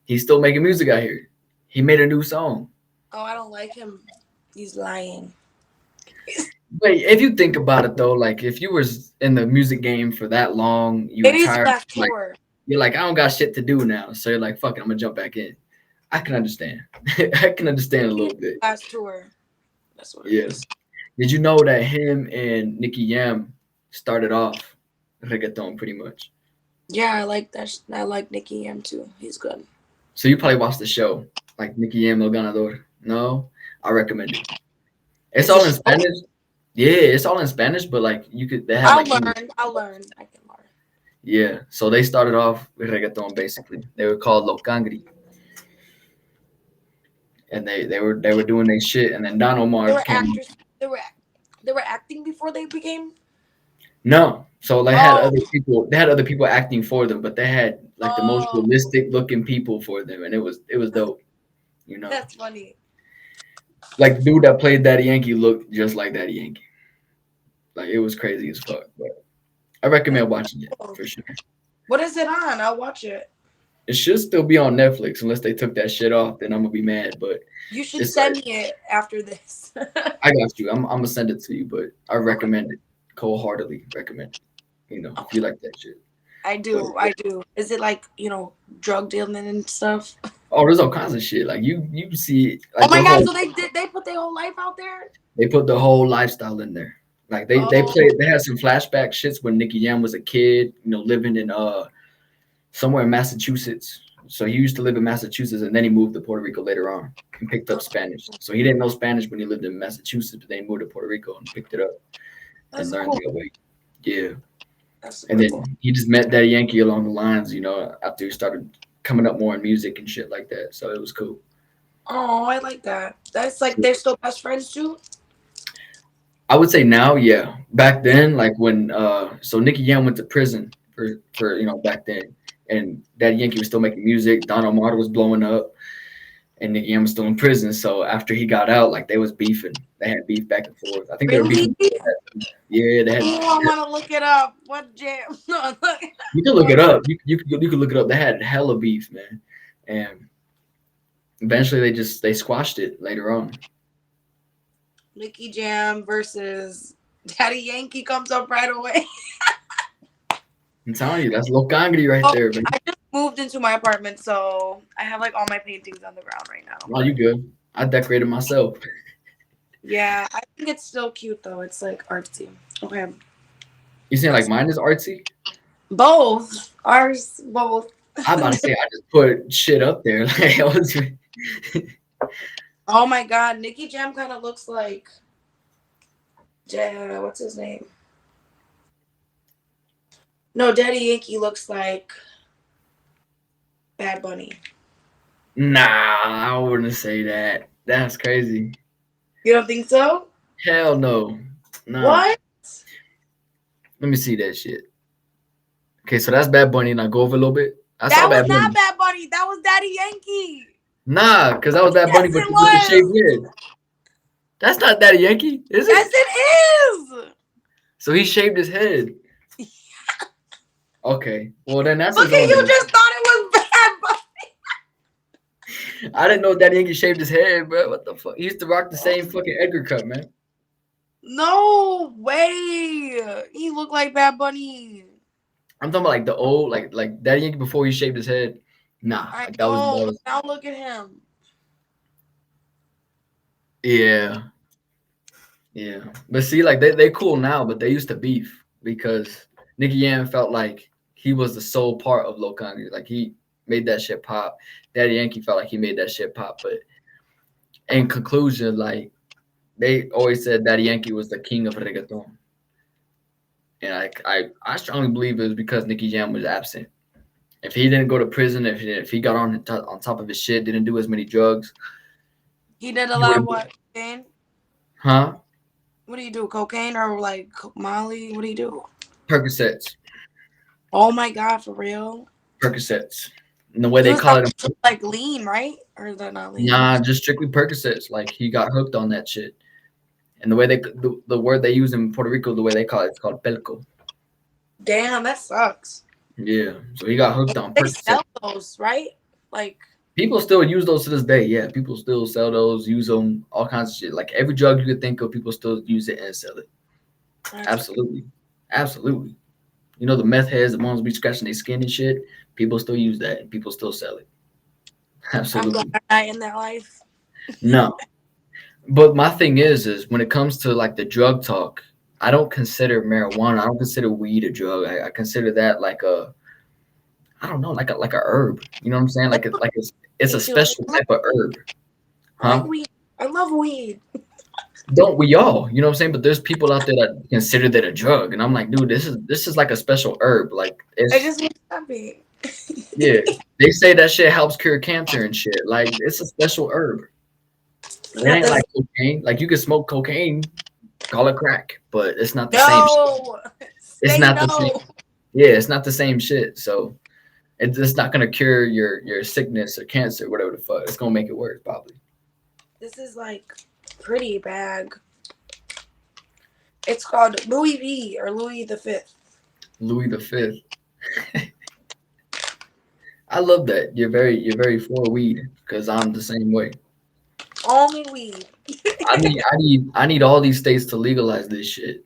A: he's still making music out here. He made a new song.
B: Oh, I don't like him. He's lying.
A: But if you think about it though, like if you was in the music game for that long, you
B: Maybe it's his
A: retired,
B: last
A: like
B: tour.
A: you're like, I don't got shit to do now. So you're like, fuck it, I'm gonna jump back in. I can understand. I can understand a
B: Maybe it's
A: little
B: his
A: bit.
B: last tour. That's what it
A: Yeah.
B: is.
A: Did you know that him and Nicky Jam started off reggaeton pretty much?
B: Yeah, I like that. I like Nicky M too. He's good.
A: So you probably watched the show, like Nicky Jam El Ganador. No, I recommend it. It's
B: It's a
A: all in
B: show.
A: Spanish. Yeah, it's all in Spanish, but like you could, they have
B: I'll
A: like English.
B: learn. I'll learn. I can learn.
A: Yeah, so they started off with reggaeton basically. They were called Los Cangri, and they were doing their shit. And then Don
B: They
A: Omar
B: were
A: came.
B: actors. They were acting before they became.
A: No, so they had
B: Oh,
A: other people. They had other people acting for them, but they had like the most
B: oh,
A: realistic looking people for them, and it was dope. You know,
B: that's funny.
A: like the dude that played Daddy Yankee looked just like Daddy Yankee. Like it was crazy as fuck. But I
B: That's
A: recommend watching it
B: cool.
A: for sure.
B: What is it on? I'll watch it.
A: It should still be on Netflix unless they took that shit off. Then I'm gonna be mad. But
B: You should
A: it's like
B: send me it after this.
A: I got you. I'm gonna send it to you. But I
B: Okay.
A: recommend it wholeheartedly. Recommend it. You know if you like that shit.
B: I
A: But
B: do. I do. Is it like, drug dealing and stuff?
A: oh, there's all kinds of shit. Like you see
B: Oh
A: like
B: my
A: the
B: God,
A: whole
B: so they put their whole life out there?
A: they put the whole lifestyle in there. Like
B: Oh,
A: they had some flashback shits when Nicky Jam was a kid. You know, living in somewhere in Massachusetts. So he used to live in Massachusetts and then he moved to Puerto Rico later on and picked up Spanish. So he didn't know Spanish when he lived in Massachusetts, but then he moved to Puerto Rico and picked it up and
B: that's
A: learned
B: cool.
A: the way. Yeah.
B: That's
A: And
B: super cool.
A: then he just met Daddy Yankee along the lines, after he started coming up more in music and shit like that. So it was cool.
B: Oh, I like that. That's like they're still best friends too?
A: I would say now, yeah. Back then, like when so Nicky Jam went to prison for back then, and Daddy Yankee was still making music. Don Omar was blowing up, and Nicky Jam was still in prison. So after he got out, like they was beefing. They had beef back and forth. I think they were
B: Really?
A: beefing. Yeah, they had.
B: Oh, I want to look it up. What jam? No, look.
A: You can look it up. You could look it up. They had hella beef, man, and eventually they squashed it later on.
B: Nicky Jam versus Daddy Yankee comes up right away.
A: I'm telling you, that's Lil Cangri right
B: Oh,
A: there, man.
B: I just moved into my apartment, so I have like all my paintings on the ground right now.
A: Oh, you good? I decorated myself.
B: Yeah, I think it's still cute though. It's like artsy. Okay.
A: You saying like mine is artsy?
B: Both. Ours, both.
A: I'm about to say I just put shit up there. Like I was,
B: Oh my God. Nicky Jam kind of looks like, what's his name? No, Daddy Yankee looks like Bad Bunny.
A: nah, I wouldn't say that. That's crazy.
B: You don't think so?
A: Hell no. Nah.
B: What?
A: Let me see that shit. Okay, so that's Bad Bunny. Now go over a little bit. I saw
B: That was
A: Bad
B: not
A: Bunny.
B: Bad Bunny. That was Daddy Yankee.
A: Nah, because that was Bad Bunny
B: Yes,
A: with,
B: it
A: with the shaved
B: was.
A: head. That's not Daddy Yankee, is
B: Yes,
A: it?
B: it is.
A: So he shaved his head. Okay. Well, then that's
B: Look
A: his
B: at
A: own.
B: you, just thought it was Bad Bunny.
A: I didn't know Daddy Yankee shaved his head, bro. What the fuck? He used to rock the same fucking Edgar cut, man.
B: No way. He looked like Bad Bunny.
A: I'm talking about like the old, like Daddy Yankee before he shaved his head. Nah,
B: I
A: like
B: know,
A: that
B: but
A: was
B: now look at him.
A: yeah, yeah. But see, like they cool now, but they used to beef because Nicky Jam felt like he was the sole part of Lil Kanye. Like he made that shit pop. Daddy Yankee felt like he made that shit pop. But in conclusion, like they always said Daddy Yankee was the king of reggaeton. And I strongly believe it was because Nicky Jam was absent. If he didn't go to prison, if he got on top of his shit, didn't do as many drugs,
B: He did a
A: he
B: lot
A: would
B: of
A: have been,
B: what? Cocaine?
A: huh?
B: What do you do? Cocaine or like Molly? What do you do?
A: Percocets,
B: Oh my god, for real?
A: Percocets. And the way
B: He
A: they
B: was
A: call
B: not
A: it,
B: like lean, right? Or is that not lean?
A: nah, just strictly Percocets. Like he got hooked on that shit. And the way the word they use in Puerto Rico, the way they call it, it's called pelco.
B: Damn, that sucks.
A: Yeah, so he got hooked on
B: They
A: Percocet.
B: sell those, right? Like,
A: People still use those to this day. Yeah, people still sell those, use them, all kinds of shit. Like every drug you could think of, people still use it and sell it.
B: that's
A: Absolutely, absolutely. You know the meth heads, the ones be scratching their skin and shit. People still use that, and people still sell it.
B: I'm glad
A: Absolutely.
B: I'm not in that life.
A: No, but my thing is when it comes to like the drug talk, I don't consider marijuana. I don't consider weed a drug. I consider that like I don't know, like a herb. You know what I'm saying? It's a
B: Me too.
A: special type of herb,
B: I like
A: huh?
B: weed. I love weed.
A: Don't we all? You know what I'm saying? But there's people out there that consider that a drug, and I'm like, dude, this is like a special herb. Like
B: I
A: it's
B: just want happy.
A: yeah. They say that shit helps cure cancer and shit. Like it's a special herb. It
B: Not
A: ain't
B: this.
A: like cocaine. Like you can smoke cocaine, call it crack, but it's not the same.
B: No.
A: It's
B: Say
A: not the same.
B: no.
A: Yeah, it's not the same shit. So it's not gonna cure your sickness or cancer, whatever the fuck. It's gonna make it worse, probably.
B: This is like pretty bag. It's called Louis V or Louis the Fifth.
A: Louis the Fifth. I love that. You're very for weed because I'm the same way.
B: Only weed.
A: I need all these states to legalize this shit.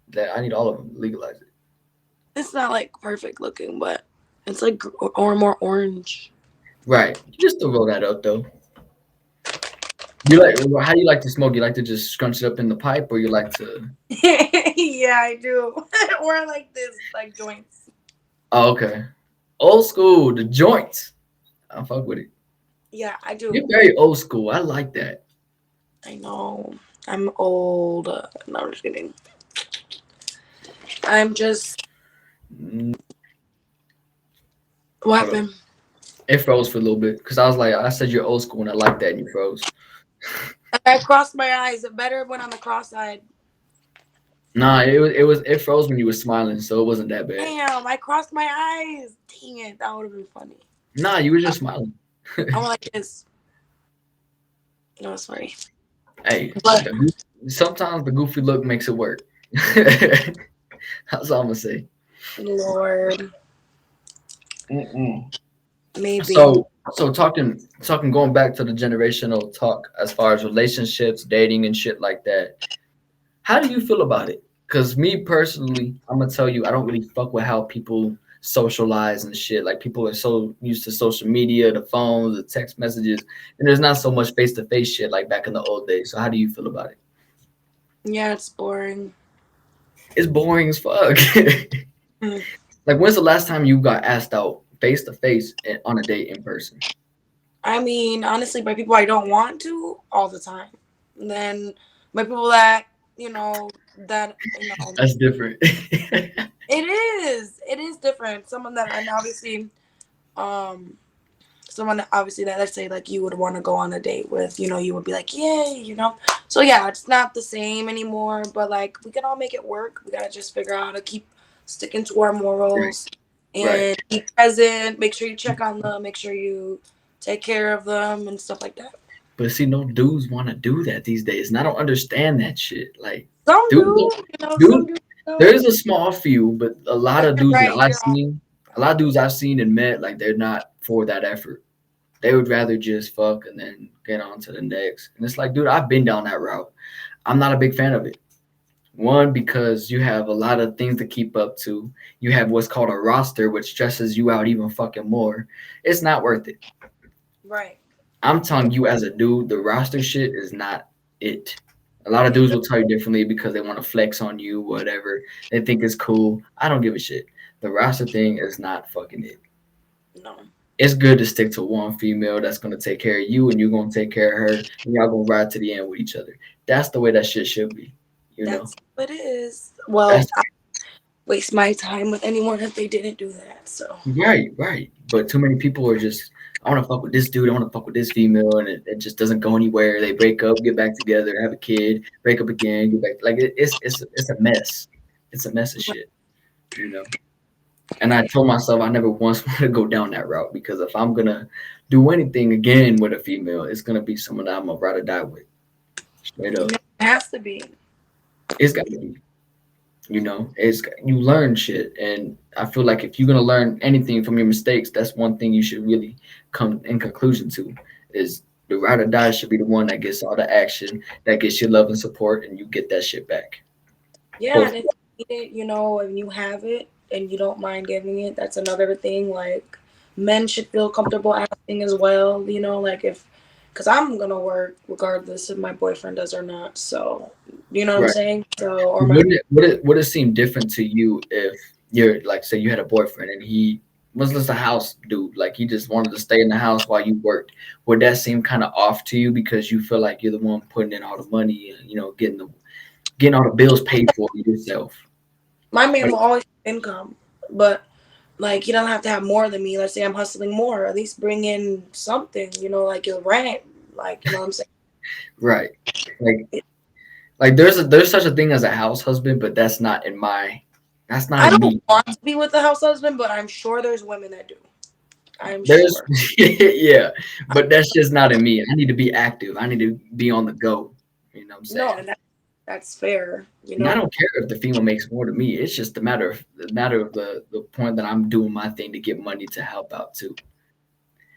A: That I need all of them to legalize it.
B: It's not like perfect looking, but it's like or more orange.
A: Right. You just to roll that out though. You like how do you like to smoke? You like to just scrunch it up in the pipe, or you like to?
B: Yeah, I do. Or like this, like joints.
A: Oh, okay. Old school, the joints. I fuck with it.
B: Yeah, I
A: You're
B: do.
A: very old school. I like that.
B: I know. I'm old. No, I'm just kidding. I'm just.
A: Mm,
B: What
A: hold up.
B: happened?
A: It froze for a little bit because I was like, I said you're old school and I like that, and you froze.
B: I crossed my eyes. It better when on the cross side.
A: Nah, it froze when you were smiling, so it wasn't that bad.
B: Damn, I crossed my eyes. Dang it, that would have been funny.
A: Nah, you were just smiling.
B: I went like this. No, sorry.
A: Hey,
B: But
A: sometimes the goofy look makes it work. That's all I'm gonna say.
B: Lord,
A: Mm-mm.
B: maybe.
A: So talking going back to the generational talk as far as relationships, dating, and shit like that. How do you feel about it? Because me personally, I'm gonna tell you, I don't really fuck with how people socialize and shit. Like people are so used to social media, the phones, the text messages, and there's not so much face to face shit like back in the old days. So how do you feel about it?
B: Yeah, it's boring.
A: It's boring as fuck.
B: Mm.
A: Like when's the last time you got asked out face to face on a date in person?
B: I mean, honestly, by people I don't want to all the time. And then by people that
A: That's different.
B: it is different. Someone that and obviously, um, someone that obviously that let's say like you would want to go on a date with. You would be like, yay. So yeah, it's not the same anymore. But like we can all make it work. We gotta just figure out how to keep sticking to our
A: Right,
B: morals
A: right.
B: and be present. Make sure you check on them. Make sure you take care of them and stuff like that.
A: But see, no dudes want to do that these days, and I don't understand that shit. Like,
B: Some
A: dudes,
B: do, some
A: dude,
B: do.
A: there's a small few, but a lot of
B: You're
A: dudes that
B: right.
A: I've seen, a lot of dudes I've seen and met, like they're not for that effort. They would rather just fuck and then get on to the next. And it's like, dude, I've been down that route. I'm not a big fan of it. One, because you have a lot of things to keep up to. You have what's called a roster, which stresses you out even fucking more. It's not worth it.
B: Right.
A: I'm telling you, as a dude, the roster shit is not it. A lot of dudes will tell you differently because they want to flex on you, whatever. They think it's cool. I don't give a shit. The roster thing is not fucking it.
B: No.
A: It's good to stick to one female that's gonna take care of you and you're gonna take care of her and y'all gonna ride to the end with each other. That's the way that shit should be. You know?
B: That's what it is. Well,
A: That's
B: I waste my time with anyone if they didn't do that. So
A: right, right. But too many people are just, I wanna fuck with this dude, I wanna fuck with this female, and it just doesn't go anywhere. They break up, get back together, have a kid, break up again, get back like it's a mess. It's a mess of shit, you know. And I told myself I never once want to go down that route because if I'm gonna do anything again with a female, it's gonna be someone that I'm gonna ride or die with. Straight up.
B: it has to be.
A: It's gotta be. You know, it's you learn shit, and I feel like if you're gonna learn anything from your mistakes, that's one thing you should really come in conclusion to is the ride or die should be the one that gets all the action, that gets your love and support, and you get that shit back.
B: Yeah,
A: Both.
B: and if you need it, and you have it and you don't mind giving it, that's another thing. Like, men should feel comfortable asking as well, like if, because I'm gonna work regardless if my boyfriend does or not. So, you know what I'm
A: Right.
B: saying? So, or my,
A: Would it seem different to you if you're like say you had a boyfriend and he was just a house dude, like he just wanted to stay in the house while you worked? Would that seem kind of off to you because you feel like you're the one putting in all the money and getting all the bills paid for yourself?
B: my man
A: Like,
B: will always have income, but like, you don't have to have more than me. Let's say I'm hustling more, at least bring in something, like your rent, like, what I'm saying?
A: right. Like there's such a thing as a house husband, but that's not
B: I
A: in
B: don't
A: me.
B: want to be with a house husband, but I'm sure there's women that do. I'm
A: There's
B: sure.
A: yeah, but that's just not in me. I need to be active. I need to be on the go. You know what I'm
B: No,
A: saying?
B: and that's fair,
A: And I don't care if the female makes more than me. It's just the matter of the point that I'm doing my thing to get money to help out too.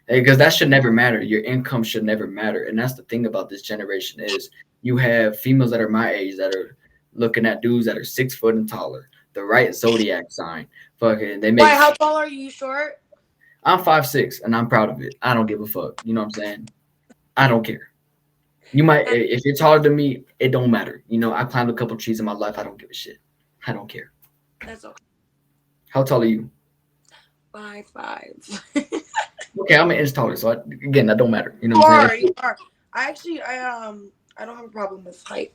A: Because that should never matter. Your income should never matter. And that's the thing about this generation is you have females that are my age that are looking at dudes that are 6 foot and taller, the right zodiac sign. Fucking they
B: Why?
A: make
B: How tall are you? You short?
A: I'm 5'6" and I'm proud of it. I don't give a fuck. You know what I'm saying? I don't care. You might
B: That-
A: if you're taller than me, it don't matter. I climbed a couple trees in my life. I don't give a shit. I don't care.
B: That's okay.
A: How tall are you?
B: 5'5".
A: Okay, I'm an inch taller, so again, that don't matter. You know
B: You
A: what I'm
B: are. You
A: saying?
B: are. I don't have a problem with height.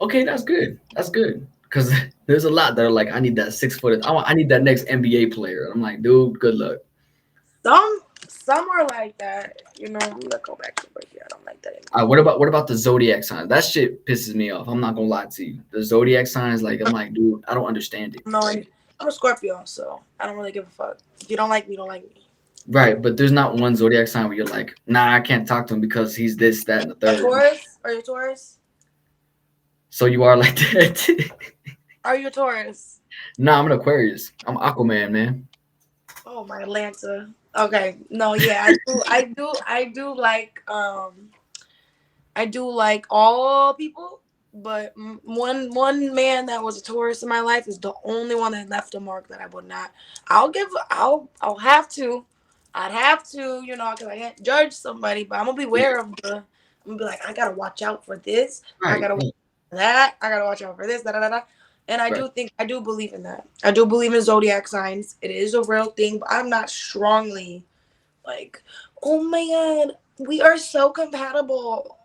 A: Okay, that's good. That's good. Because there's a lot that are like, I need that 6 foot. I need that next NBA player. I'm like, dude, good luck.
B: Some are like that. Let's go back to over here. I don't like that anymore.
A: What about the zodiac signs? That shit pisses me off. I'm not gonna lie to you. The zodiac signs, like, I'm like, dude, I don't understand it.
B: No, I'm a Scorpio, so I don't really give a fuck. If you don't like me, you don't like me.
A: Right, but there's not one zodiac sign where you're like, nah, I can't talk to him because he's this, that, and the
B: A
A: third.
B: Taurus? Are you a Taurus?
A: So you are like that.
B: Are you a Taurus?
A: Nah, I'm an Aquarius. I'm Aquaman, man.
B: Oh, my Atlanta. Okay. No, yeah, I do. I do like all people, but one man that was a Taurus in my life is the only one that left a mark that I would not. I'll have to. I'd have to, because I can't judge somebody, but I'm gonna be
A: Yeah,
B: aware of I'm gonna be like, I gotta watch out for this. I
A: right,
B: gotta watch
A: right,
B: out for that. I gotta watch out for this. Da da da da. And
A: right.
B: I do believe in that. I do believe in zodiac signs. It is a real thing, but I'm not strongly like, oh my god, we are so compatible.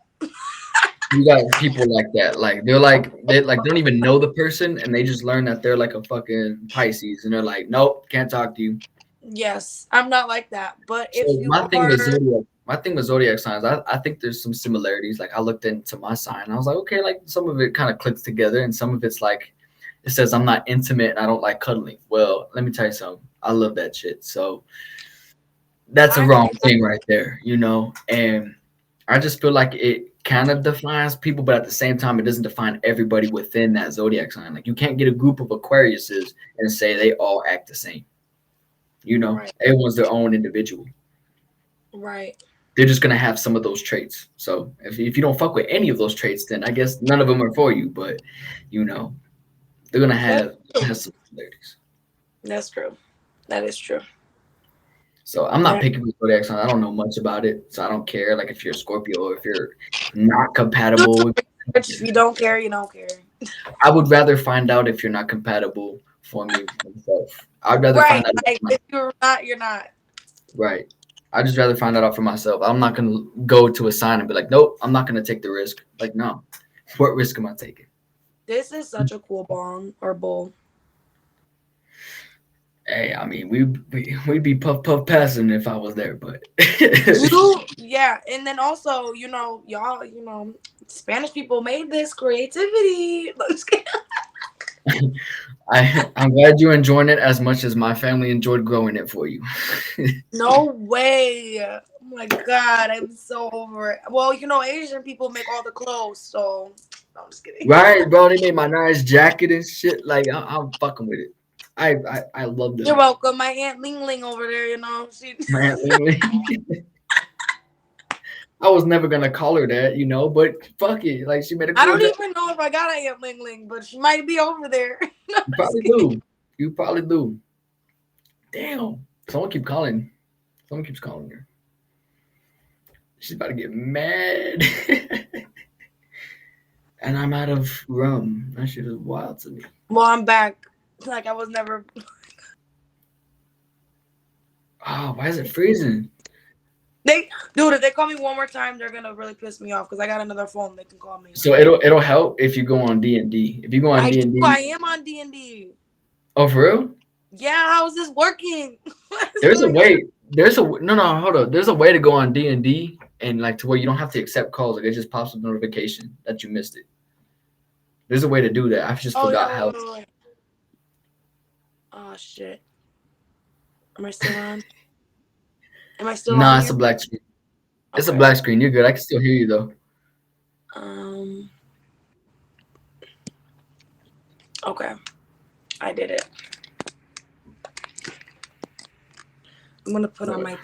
A: You got people like that. Like they don't even know the person and they just learn that they're like a fucking Pisces and they're like, nope, can't talk to you.
B: Yes, I'm not like that. But
A: So
B: if you are,
A: my thing with zodiac signs, I think there's some similarities. Like I looked into my sign, I was like, okay, like some of it kind of clicks together, and some of it's like it says I'm not intimate and I don't like cuddling. Well, let me tell you something. I love that shit. So that's a
B: I
A: wrong thing right there. And I just feel like it kind of defines people, but at the same time, it doesn't define everybody within that zodiac sign. Like you can't get a group of Aquariuses and say they all act the same.
B: right,
A: Everyone's their own individual.
B: right.
A: they're just gonna have some of those traits. So if you don't fuck with any of those traits, then I guess none of them are for you. But you know, they're gonna
B: That's true.
A: have some similarities.
B: That's true. That is true.
A: So I'm not
B: That,
A: picking with zodiac sign. I don't know much about it, so I don't care. Like if you're a Scorpio or if you're not compatible.
B: if you don't care, you don't care.
A: I would rather find out if you're not compatible for me myself. I'd rather
B: Right.
A: find out.
B: Like if you're not, you're not.
A: Right. I just rather find that out for myself. I'm not gonna go to a sign and be like, nope, I'm not gonna take the risk. Like, no, what risk am I taking?
B: This is such a cool bong or bowl.
A: Hey, I mean, we'd be puff passing if I was there, but
B: Yeah, and then also, y'all, Spanish people made this creativity.
A: I'm glad you're enjoying it as much as my family enjoyed growing it for you.
B: No way. Oh my god, I'm so over it. Well, Asian people make all the clothes, so no, I'm just kidding.
A: Right, bro? They made my nice jacket and shit. Like I'm fucking with it. I love
B: You're
A: them.
B: welcome. My Aunt Ling Ling over there, she
A: Man, I was never gonna call her that, but fuck it. Like she made a
B: I
A: cool
B: don't
A: jacket.
B: even know if I got an Aunt Ling Ling, but she might be over there. No,
A: You
B: I'm just
A: probably
B: kidding.
A: do. You probably do. Damn. Someone keep calling. Someone keeps calling her. She's about to get mad. And I'm out of rum. That shit is wild to me.
B: Well, I'm back. Like I was never.
A: Oh, why is it freezing?
B: Dude, if they call me one more time, they're gonna really piss me off because I got another phone. They can call me.
A: So it'll help if you go on D&D. If you go on
B: I
A: D&D.
B: am on D&D.
A: Oh, for real?
B: Yeah, how is this working? What is
A: There's a
B: going on?
A: way. There's a no, hold up. There's a way to go on D&D and like to where you don't have to accept calls. Like it just pops up notification that you missed it. There's a way to do that. I just
B: Oh
A: forgot
B: yeah,
A: how.
B: wait. Oh shit. Am I still on? Am I still on
A: Nah, it's
B: here?
A: a black screen. It's a
B: Okay.
A: black screen. You're good. I can still hear you though.
B: Um. Okay. I did it. I'm gonna put on my.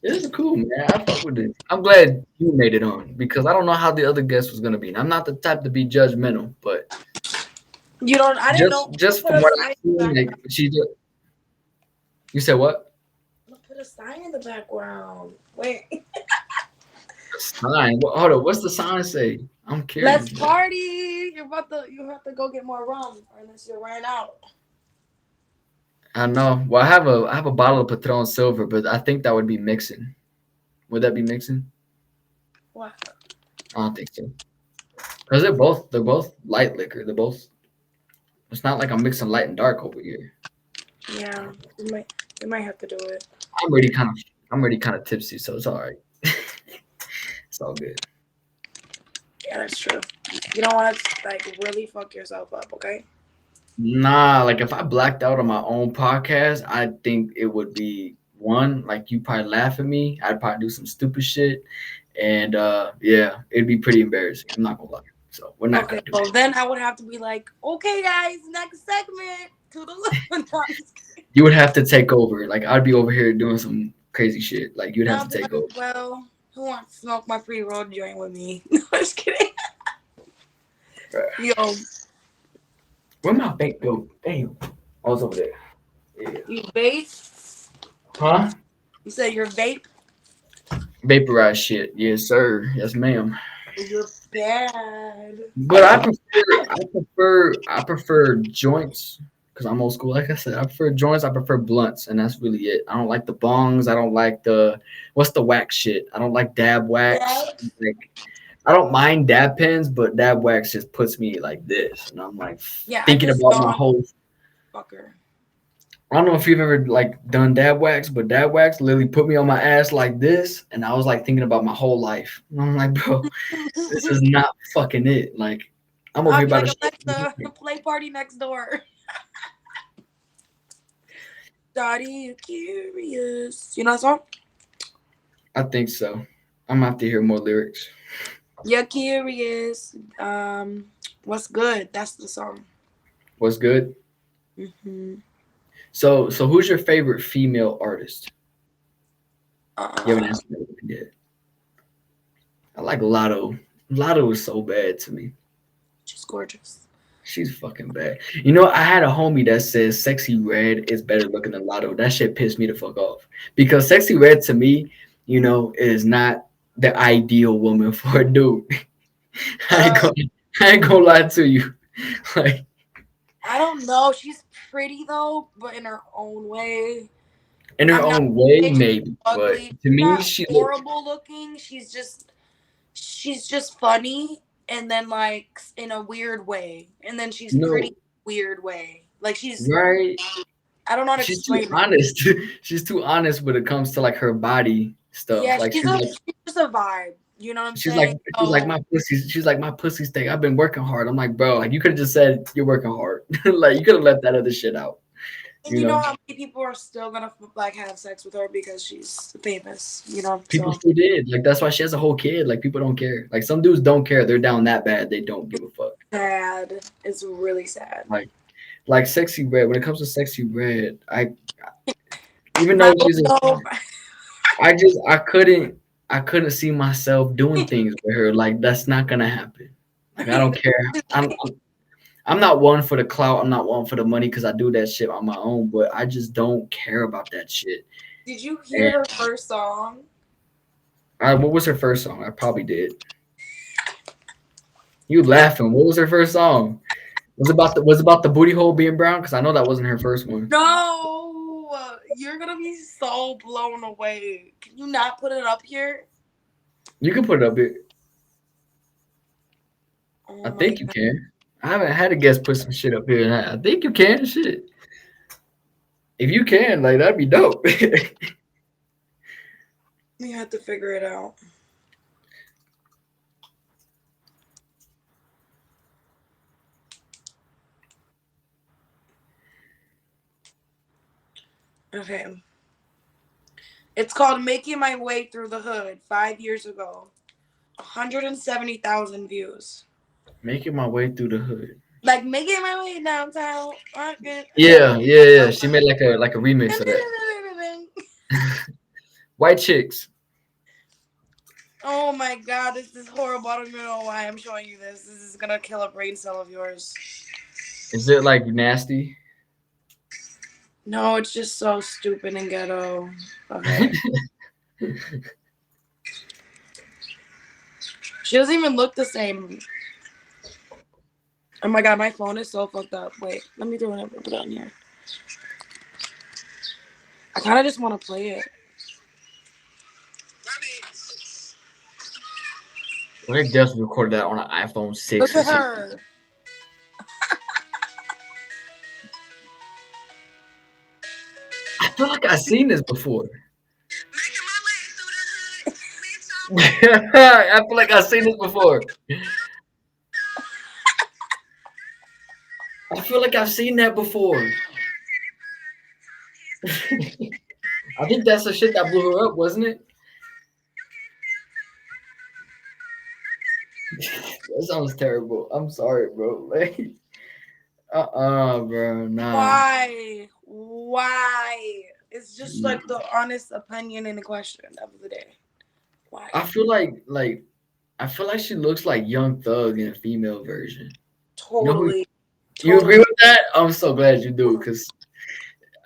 A: This is cool, man. I fuck with it. I'm glad you made it on because I don't know how the other guest was gonna be. And I'm not the type to be judgmental, but
B: You don't. I didn't know.
A: just
B: Put
A: from
B: a
A: what
B: sign
A: I've
B: in the
A: seen, like
B: background.
A: she just. You said what?
B: I'm gonna put a sign in the background. Wait.
A: Sign. Hold up. What's the sign say? I'm
B: Let's
A: curious.
B: party. You have to go get more rum, or unless you ran out.
A: I know. Well, I have a bottle of Patron Silver, but I think that would be mixing. Would that be mixing?
B: What?
A: I don't think so. Because they're both light liquor. They're both. It's not like I'm mixing light and dark over here.
B: Yeah, you might have to do it.
A: I'm already kind of tipsy, so it's all right. It's all good.
B: Yeah, that's true. You don't want to really fuck yourself up, okay?
A: Nah, like if I blacked out on my own podcast, I think it would be one, like you probably laugh at me. I'd probably do some stupid shit. And yeah, it'd be pretty embarrassing. I'm not gonna lie. So we're not
B: Okay,
A: gonna do
B: well
A: that.
B: then I would have to be like, okay, guys, next segment to the left. No, I'm just kidding.
A: You would have to take over. Like I'd be over here doing some crazy shit. Like you'd have
B: I'll
A: to
B: be
A: take
B: like,
A: over.
B: well, who wants to smoke my pre-roll joint with me? No, I'm just kidding.
A: Bruh.
B: Yo,
A: Where my vape go? Damn. I was over there. Yeah.
B: you vape?
A: Huh?
B: You said your vape?
A: Vaporized shit. Yes, sir. Yes, ma'am.
B: You're bad.
A: But I prefer joints because I'm old school. Like I said, I prefer joints. I prefer blunts, and that's really it. I don't like the bongs. I don't like the what's the wax shit. I don't like dab wax.
B: Yeah.
A: Like I don't mind dab pens, but dab wax just puts me like this, and I'm like
B: Yeah, I
A: thinking
B: just
A: about my
B: don't
A: whole.
B: fucker.
A: I don't know if you've ever like done dab wax, but dab wax literally put me on my ass like this, and I was like thinking about my whole life. And I'm like, bro, this is not fucking it. Like I'm over
B: I'll
A: here
B: be
A: about
B: like,
A: to.
B: Alexa, play party next door. Daddy, you curious? You know that song?
A: I think so. I'm gonna have to hear more lyrics.
B: You're curious. What's good? That's the song.
A: What's good?
B: Hmm.
A: So who's your favorite female artist? You haven't answered that one yet. I like Lotto. Lotto is so bad to me.
B: She's gorgeous.
A: She's fucking bad. You know, I had a homie that says Sexy Red is better looking than Lotto. That shit pissed me the fuck off. Because Sexy Red to me, you know, is not the ideal woman for a dude. I ain't
B: Uh,
A: gonna, I ain't gonna lie to you. Like
B: I don't know. She's pretty though, but in her own way.
A: in her
B: I'm not
A: own way,
B: saying she's
A: maybe, but
B: ugly.
A: to
B: She's
A: me,
B: not
A: she look
B: horrible looking. She's just funny, and then like in a weird way, and then she's pretty
A: no
B: weird way. Like she's
A: right.
B: I don't know how to
A: She's too
B: explain it.
A: honest. She's too honest when it comes to like her body stuff.
B: Yeah,
A: Like
B: she's just a vibe. You know what I'm
A: she's like
B: saying?
A: she's like
B: So,
A: my pussy. She's like my pussy steak. I've been working hard. I'm like, bro, like you could have just said you're working hard. Like you could have left that other shit out.
B: and
A: You
B: you know
A: know,
B: how many people are still gonna like have sex with her because she's famous. You know,
A: people
B: so
A: still did. Like that's why she has a whole kid. Like people don't care. Like some dudes don't care. They're down that bad. They don't give a fuck.
B: sad. It's really sad.
A: Like like sexy red. When it comes to sexy red, I even
B: I
A: though she's
B: don't
A: a,
B: know.
A: I couldn't see myself doing things with her. Like that's not gonna happen. Like I don't care. I'm not one for the clout. I'm not one for the money because I do that shit on my own. But I just don't care about that shit.
B: Did you hear
A: And
B: her first song?
A: what was her first song? I probably did. You laughing? What was her first song? Was about the booty hole being brown? Because I know that wasn't her first one.
B: No, you're gonna be so blown away. Can you not put it up here?
A: You can put it up here. I
B: Oh my
A: think you
B: god.
A: can. I haven't had a guest put some shit up here. I think you can. Shit. If you can, like that'd be dope.
B: You have to figure it out. Okay. It's called Making My Way Through the Hood 5 years ago. 170,000 views.
A: Making my way through the hood.
B: Like making my way downtown.
A: Yeah. She made like a remix of that. White chicks.
B: Oh my god, this is horrible. I don't even know why I'm showing you this. This is gonna kill a brain cell of yours.
A: Is it like nasty?
B: No, it's just so stupid and ghetto. Okay. She doesn't even look the same. Oh my god, my phone is so fucked up. Wait, let me do it. Put it on here. I kind of just want to play it.
A: Well, they definitely recorded that on an iPhone 6
B: Look
A: or
B: at
A: something.
B: her.
A: I feel like I've seen this before. I feel like I've seen this before. I feel like I've seen that before. I think that's the shit that blew her up, wasn't it? That sounds terrible. I'm sorry, bro. Like, bro. Nah.
B: Why? Why? It's just like the honest opinion in the question of the day. Why?
A: I feel like she looks like Young Thug in a female version. You know who?
B: Totally.
A: You agree
B: Totally.
A: with that? I'm so glad you do, because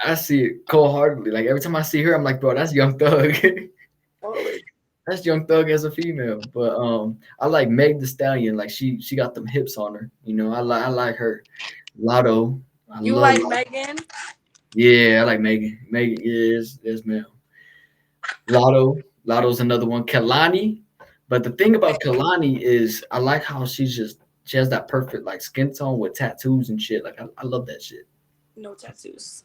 A: I see it cold heartedly. Like every time I see her, I'm like, bro, that's Young Thug.
B: Totally.
A: That's Young Thug as a female. But I like Meg the Stallion. Like she got them hips on her. You know, I like her. Lotto. I
B: You
A: love
B: like
A: Lotto.
B: Megan?
A: Yeah, I like Megan. Megan is male. Lotto's another one. Kalani. But the thing about Kalani is I like how she has that perfect like skin tone with tattoos and shit. Like I love that shit.
B: No tattoos.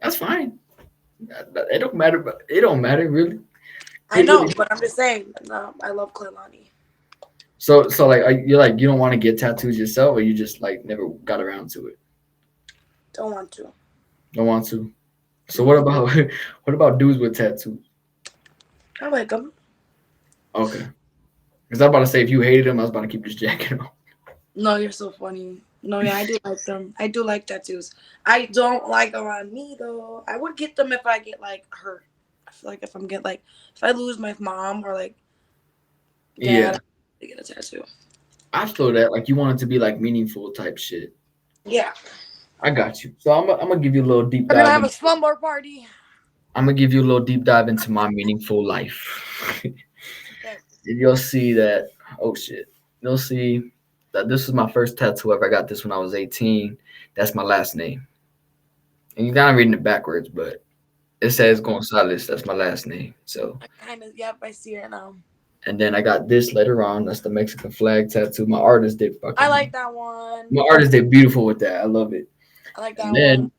A: That's fine. It don't matter, but it don't matter really.
B: I
A: It
B: know,
A: really.
B: but I'm just saying. I love Kailani.
A: So like you don't want to get tattoos yourself, or you just like never got around to it.
B: Don't want to.
A: Don't want to. So what about what about dudes with tattoos?
B: I like them.
A: Okay. Because I'm about to say if you hated them, I was about to keep just jacking off.
B: No, you're so funny. No, yeah, I do like them. I do like tattoos. I don't like them on me though. I would get them if I get like hurt. I feel like if I lose my mom or like
A: Yeah,
B: dad, I get a tattoo.
A: I feel that like you want it to be like meaningful type shit.
B: Yeah.
A: I got you. So I'm gonna give you a little deep
B: We're gonna
A: dive
B: have a
A: in.
B: slumber party.
A: I'm gonna give you a little deep dive into my meaningful life.
B: Okay.
A: You'll see that. Oh shit! You'll see that this is my first tattoo ever. I got this when I was 18. That's my last name, and you're kind of reading it backwards, but it
B: Yeah.
A: says Gonzalez. That's my last name. So,
B: I kind of, yep, I see it now.
A: and then I got this later on. That's the Mexican flag tattoo. My artist did
B: I
A: fucking.
B: like that one.
A: My artist did beautiful with that. I love it.
B: I like
A: And
B: that one.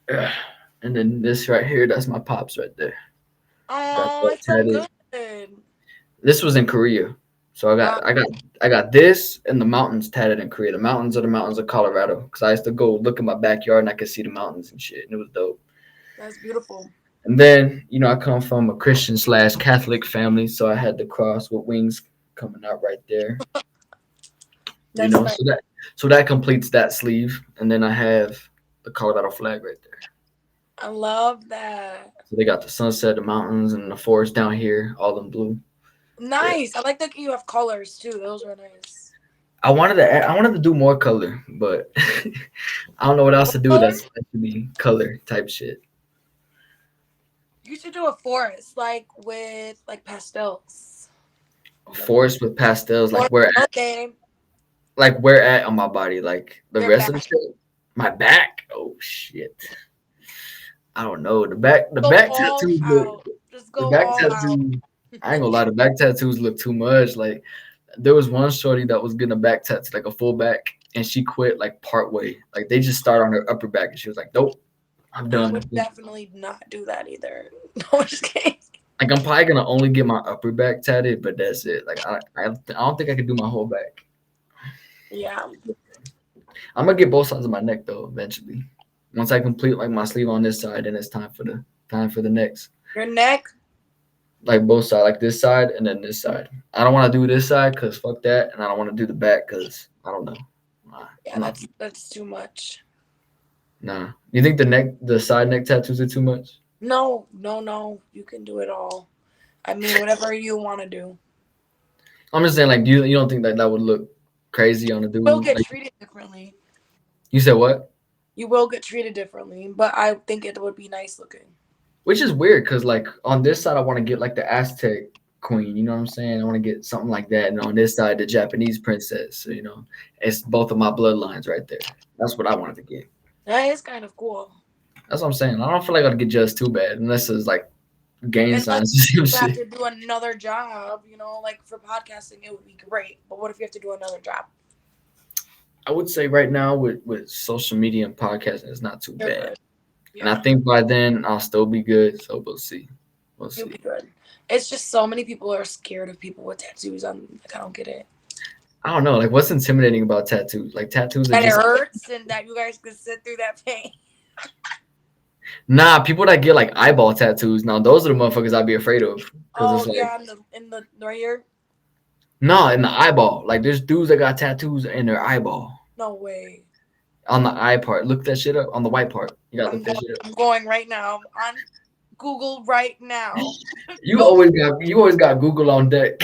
A: then, uh, and then this right here. That's my pops right there. Got
B: Oh,
A: that
B: it's so
A: tatted.
B: good.
A: This was in Korea. So
B: Uh,
A: I got this and the mountains tatted in Korea. The mountains are the mountains of Colorado. Cause I used to go look in my backyard and I could see the mountains and shit. And it was dope.
B: that's beautiful.
A: And then, I come from a Christian slash Catholic family, so I had the cross with wings coming out right there.
B: That's nice.
A: So that completes that sleeve. And then I have the Colorado flag right there.
B: I love that.
A: So they got the sunset, the mountains, and the forest down here, all in blue. Yeah.
B: Nice. I like that you have colors too. Those are nice.
A: I wanted to do more color, but I don't know what else
B: What
A: to do
B: color?
A: that's actually color type shit.
B: You should do a forest, like with like pastels.
A: Forest with pastels,
B: Or okay,
A: like where at on my body, like the
B: your
A: rest of the
B: back.
A: shit. My back. Oh shit. I don't know. The back
B: All
A: tattoos
B: out.
A: look.
B: Just
A: The
B: go
A: back
B: all out.
A: tattoos. I ain't gonna lie. The back tattoos look too much. Like there was one shorty that was getting a back tattoo, like a full back, and she quit like part way. Like they just started on her upper back, and she was like, "Nope, I'm
B: I
A: done."
B: would definitely not do that either. No, I'm just kidding.
A: Like I'm probably gonna only get my upper back tatted, but that's it. Like I don't think I could do my whole back.
B: Yeah.
A: I'm gonna get both sides of my neck though eventually. Once I complete like my sleeve on this side, then it's time for the next.
B: Your neck.
A: Like both sides, like this side and then this side. I don't want to do this side because fuck that, and I don't want to do the back because I don't know. Nah,
B: Yeah,
A: I'm not.
B: that's too much.
A: Nah. You think the side neck tattoos are too much?
B: No, no, no. You can do it all. I mean, whatever you want to do.
A: I'm just saying, like, you don't think that would look crazy on a
B: Will
A: dude?
B: get
A: Like,
B: treated differently.
A: you said what?
B: You will get treated differently, but I think it would be nice looking.
A: Which is weird because like on this side I want to get like the Aztec queen, you know what I'm saying? I want to get something like that, and on this side the Japanese princess. So it's both of my bloodlines right there. That's what I wanted to get.
B: That is kind of cool.
A: That's what I'm saying. I don't feel like I'd get judged too bad unless it's like gang
B: Unless
A: signs or some
B: you have
A: shit.
B: to do another job, like for podcasting, it would be great. But what if you have to do another job?
A: I would say right now with social media and podcasting, it's not too
B: You're
A: bad,
B: good.
A: and I
B: Yeah,
A: think by then I'll still be good. So we'll see. We'll
B: you'll be
A: see.
B: good. It's just so many people are scared of people with tattoos on. Like, I don't get it.
A: I don't know. Like, what's intimidating about tattoos? Like, tattoos are
B: That it
A: just
B: hurts and that you guys could sit through that pain.
A: nah. People that get like eyeball tattoos, now those are the motherfuckers I'd be afraid of because
B: Oh
A: it's like
B: yeah, in the right here.
A: nah in the eyeball. Like, there's dudes that got tattoos in their eyeball
B: No way.
A: on the eye part. Look that shit up on the white part. You gotta
B: I'm
A: look that
B: going.
A: shit up.
B: I'm going right now on Google right now.
A: You
B: Go.
A: always got Google on deck.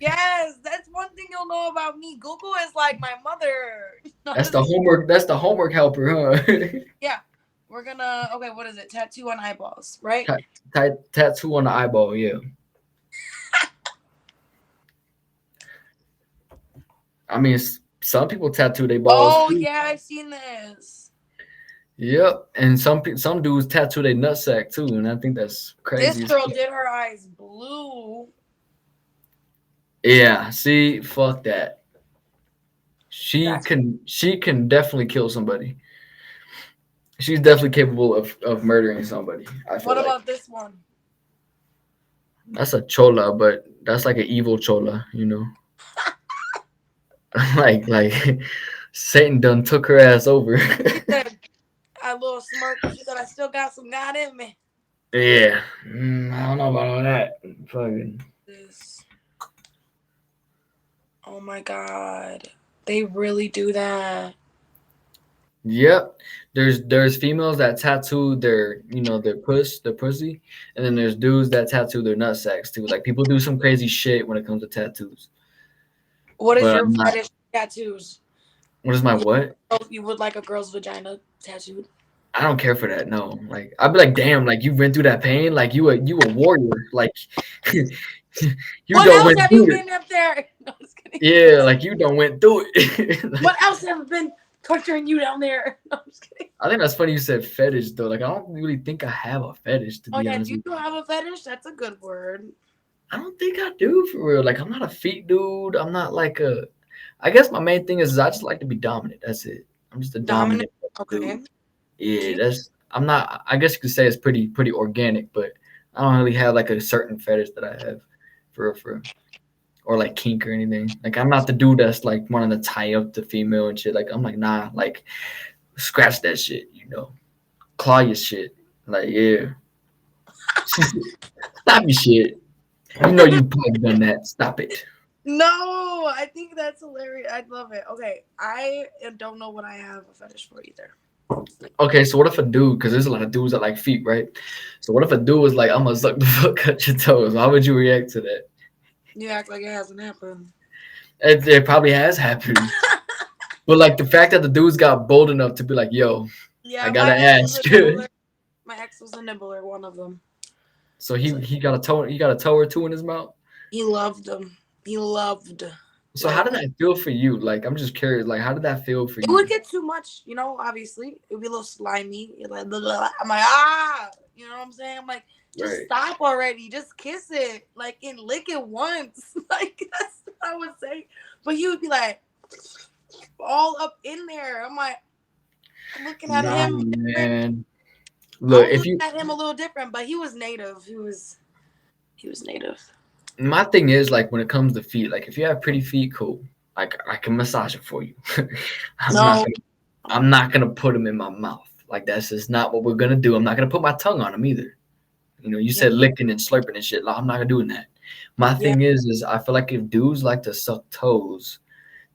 B: Yes, that's one thing you'll know about me. Google is like my mother.
A: That's the homework. That's the homework helper, huh?
B: Yeah, we're gonna. Okay, what is it? Tattoo on eyeballs, right?
A: Tattoo on the eyeball. Yeah. I mean, some people tattoo their balls
B: Oh
A: too.
B: yeah, I've seen this.
A: Yep, and some dudes tattoo their nutsack too, and I think that's
B: This
A: crazy as
B: girl
A: fuck.
B: did her eyes blue.
A: Yeah, see, fuck that. She
B: That's
A: can she can definitely kill somebody. She's definitely capable of murdering somebody. I feel
B: what
A: like
B: about this one?
A: that's a chola, but that's like an evil chola. like Satan done took her ass over.
B: She said a little smirk. She said, "I still got some God in me."
A: Yeah, I don't know about all that. Fucking
B: This. Oh my God, they really do that.
A: Yep. There's females that tattoo their their pussy, and then there's dudes that tattoo their nut sacks too. Like people do some crazy shit when it comes to tattoos.
B: What is
A: But
B: your
A: I'm not.
B: fetish tattoos?
A: What is my what?
B: You would like a girl's vagina tattooed?
A: I don't care for that. No. Like I'd be like, damn, like you went through that pain. Like you a warrior. Like you
B: What
A: don't
B: else
A: went
B: have you
A: through it.
B: been up there? No, I'm just kidding.
A: Yeah, like you don't went through it. Like,
B: What else have been torturing you down there? No, I'm just kidding.
A: I think that's funny you said fetish though. Like I don't really think I have a fetish to
B: Oh
A: be
B: yeah,
A: honest
B: do
A: with
B: you
A: you.
B: have a fetish? That's a good word.
A: I don't think I do for real. Like I'm not a feet dude. I'm not like a. I guess my main thing is I just like to be dominant. That's it. I'm just a
B: Dominant.
A: dominant dude.
B: Okay.
A: Yeah,
B: Cute.
A: that's. I'm not. I guess you could say it's pretty organic, but I don't really have like a certain fetish that I have for real, for real. Or like kink or anything. Like I'm not the dude that's like wanting to tie up the female and shit. Like I'm like nah. Like scratch that shit. Claw your shit. Like yeah. Stop your shit. You probably done that. Stop it.
B: No, I think that's hilarious. I love it. Okay, I don't know what I have a fetish for either.
A: Okay, so what if a dude, because there's a lot of dudes that like feet, right? So what if a dude was like, I'm gonna suck the fuck out your toes? How would you react to that?
B: You act like it hasn't happened.
A: It probably has happened. But like the fact that the dudes got bold enough to be like, yo, I
B: Yeah, my
A: gotta
B: ex was
A: ask.
B: a nibbler. My ex was a nibbler, one of them.
A: So
B: So
A: he got a toe or two in his mouth.
B: he loved them. He loved.
A: So how
B: Like
A: did that feel for you? Like I'm just curious, like how did that feel for
B: it would
A: you?
B: get too much, obviously. It would be a little slimy. You're like, blah, blah, blah. I'm like, ah, you know what I'm saying? I'm like, just
A: Right.
B: stop already. Just kiss it. Like, and lick it once. Like, that's what I would say. But he would be like, all up in there. I'm like, I'm looking at
A: Nah,
B: him different.
A: man.
B: I
A: Look,
B: was
A: if
B: looking
A: you
B: at him a little different, but he was native. He was native.
A: my thing is like when it comes to feet, like if you have pretty feet, cool. Like I can massage it for you. I'm not
B: No.
A: gonna I'm not gonna put them in my mouth. Like that's just not what we're gonna do. I'm not gonna put my tongue on them either. You
B: Yeah.
A: said licking and slurping and shit. Like, I'm not gonna doing that. My
B: Yeah.
A: thing is I feel like if dudes like to suck toes,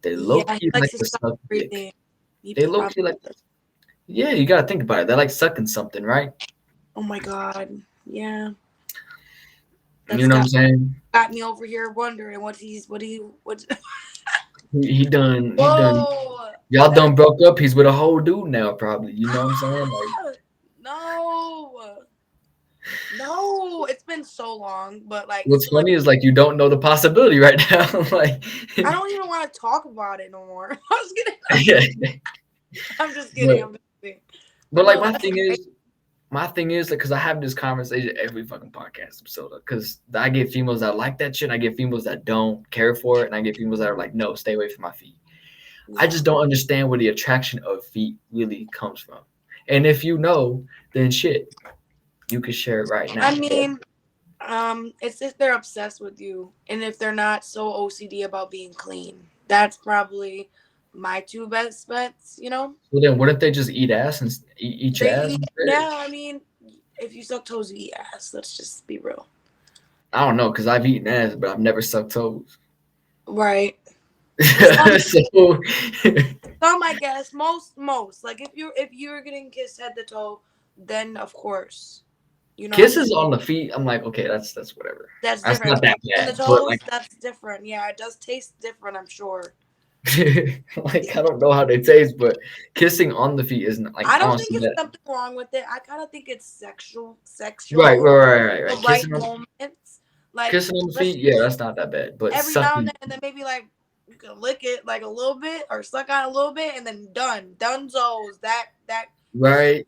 A: they low
B: Yeah. He
A: key
B: likes
A: like
B: to
A: to
B: suck
A: suck dick.
B: everything. He
A: They low
B: probably
A: key like,
B: does.
A: yeah, you gotta think about it. They like sucking something, right?
B: Oh my God. Yeah.
A: You
B: That's
A: know what I'm saying?
B: got me over here wondering what.
A: He done.
B: Whoa.
A: Y'all
B: That
A: done broke up. He's with a whole dude now, probably. You know what I'm saying? Like,
B: no. No. It's been so long, but like
A: what's
B: still like
A: funny is like you don't know the possibility right now. Like,
B: I don't even want to talk about it no more. I'm just kidding.
A: yeah.
B: I'm just kidding.
A: But
B: I'm just kidding.
A: but
B: But
A: like
B: no, that's great.
A: my thing is like because I have this conversation every fucking podcast episode because I get females that like that shit, and I get females that don't care for it, and I get females that are like, no, stay away from my feet. I
B: Yeah.
A: just don't understand where the attraction of feet really comes from. And if you know, then shit, you can share it right
B: I
A: now.
B: mean, it's if they're obsessed with you and if they're not so OCD about being clean. That's probably my two best bets.
A: So then, wouldn't they just eat ass and eat your
B: They
A: ass
B: eat,
A: instead?
B: yeah, I mean, if you suck toes, you eat ass. Let's just be real.
A: I don't know because I've eaten ass, but I've never sucked toes.
B: Right. Well,
A: So
B: some I guess. Most. Like if you're getting kissed head to toe, then of course. You know what I'm saying?
A: kisses on the feet, I'm like, okay, that's whatever.
B: That's
A: That's
B: different.
A: not that
B: And the
A: bad. But
B: toes,
A: like,
B: that's different. Yeah, it does taste different, I'm sure.
A: like I don't know how they taste, but kissing on the feet isn't like
B: I
A: I
B: don't
A: don't
B: think
A: see
B: it's
A: that.
B: something wrong with it. I kind of think it's sexual,
A: Right,
B: sexual,
A: right, right, right,
B: the
A: right.
B: right moments. Like
A: Kissing on the
B: let's
A: feet, yeah, that's not that bad. But
B: every now and
A: sucking,
B: then, and then maybe like you can lick it like a little bit or suck on a little bit, and then done, donezo's. That
A: right?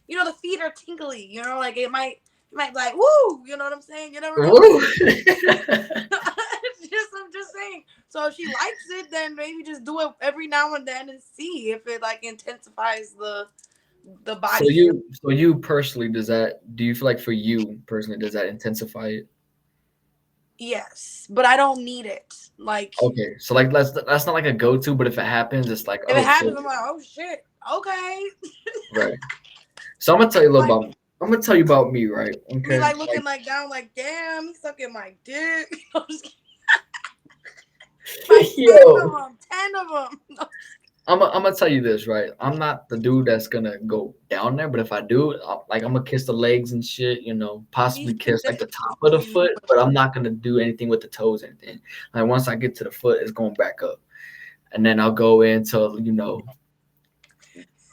B: the feet are tingly. Like it might be like woo. You know what I'm saying? You never know.
A: Woo!
B: I'm just saying. So if she likes it, then maybe just do it every now and then and see if it like intensifies the
A: So
B: body feel.
A: you personally, do you feel like for you personally, does that intensify it?
B: Yes, but I don't need it. Like
A: Okay, so like that's not like a go-to, but if it happens, it's like,
B: if it
A: oh
B: happens,
A: shit,
B: I'm like, oh shit, okay.
A: right. So I'm gonna tell you a little
B: Like
A: about I'm gonna tell you about me, right?
B: me
A: Okay.
B: like looking like down, like damn, he's sucking my dick. I'm just kidding. Like ten of
A: Yo,
B: them, 10 of them.
A: I'm gonna tell you this, right? I'm not the dude that's gonna go down there, but if I do, like I'm gonna kiss the legs and shit,
B: Me
A: possibly kiss like the top of the
B: too.
A: foot, but I'm not gonna do anything with the toes or anything. Like once I get to the foot, it's going back up, and then I'll go into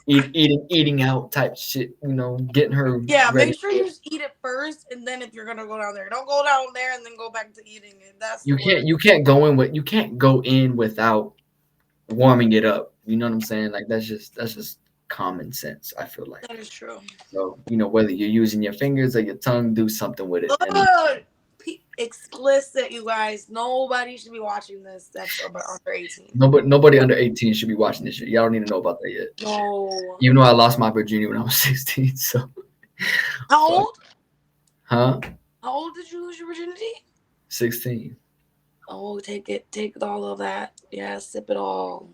A: eating out type shit, getting her
B: Yeah,
A: ready.
B: make sure you just eat it first, and then if you're gonna go down there, don't go down there and then go back to eating it. That's the worst.
A: You can't go in without warming it up. You know what I'm saying? Like that's just common sense. I feel like.
B: That is true.
A: So, whether you're using your fingers or your tongue, do something with it. And
B: Ugh, explicit, you guys. Nobody should be watching this. That's about under 18.
A: nobody under 18 should be watching this shit. Y'all don't need to know about that yet.
B: No.
A: Even though I lost my virginity when I was 16. So,
B: How
A: fuck.
B: old?
A: Huh?
B: How old did you lose your virginity?
A: 16.
B: Oh, take it. Take all of that. Yeah, sip it all.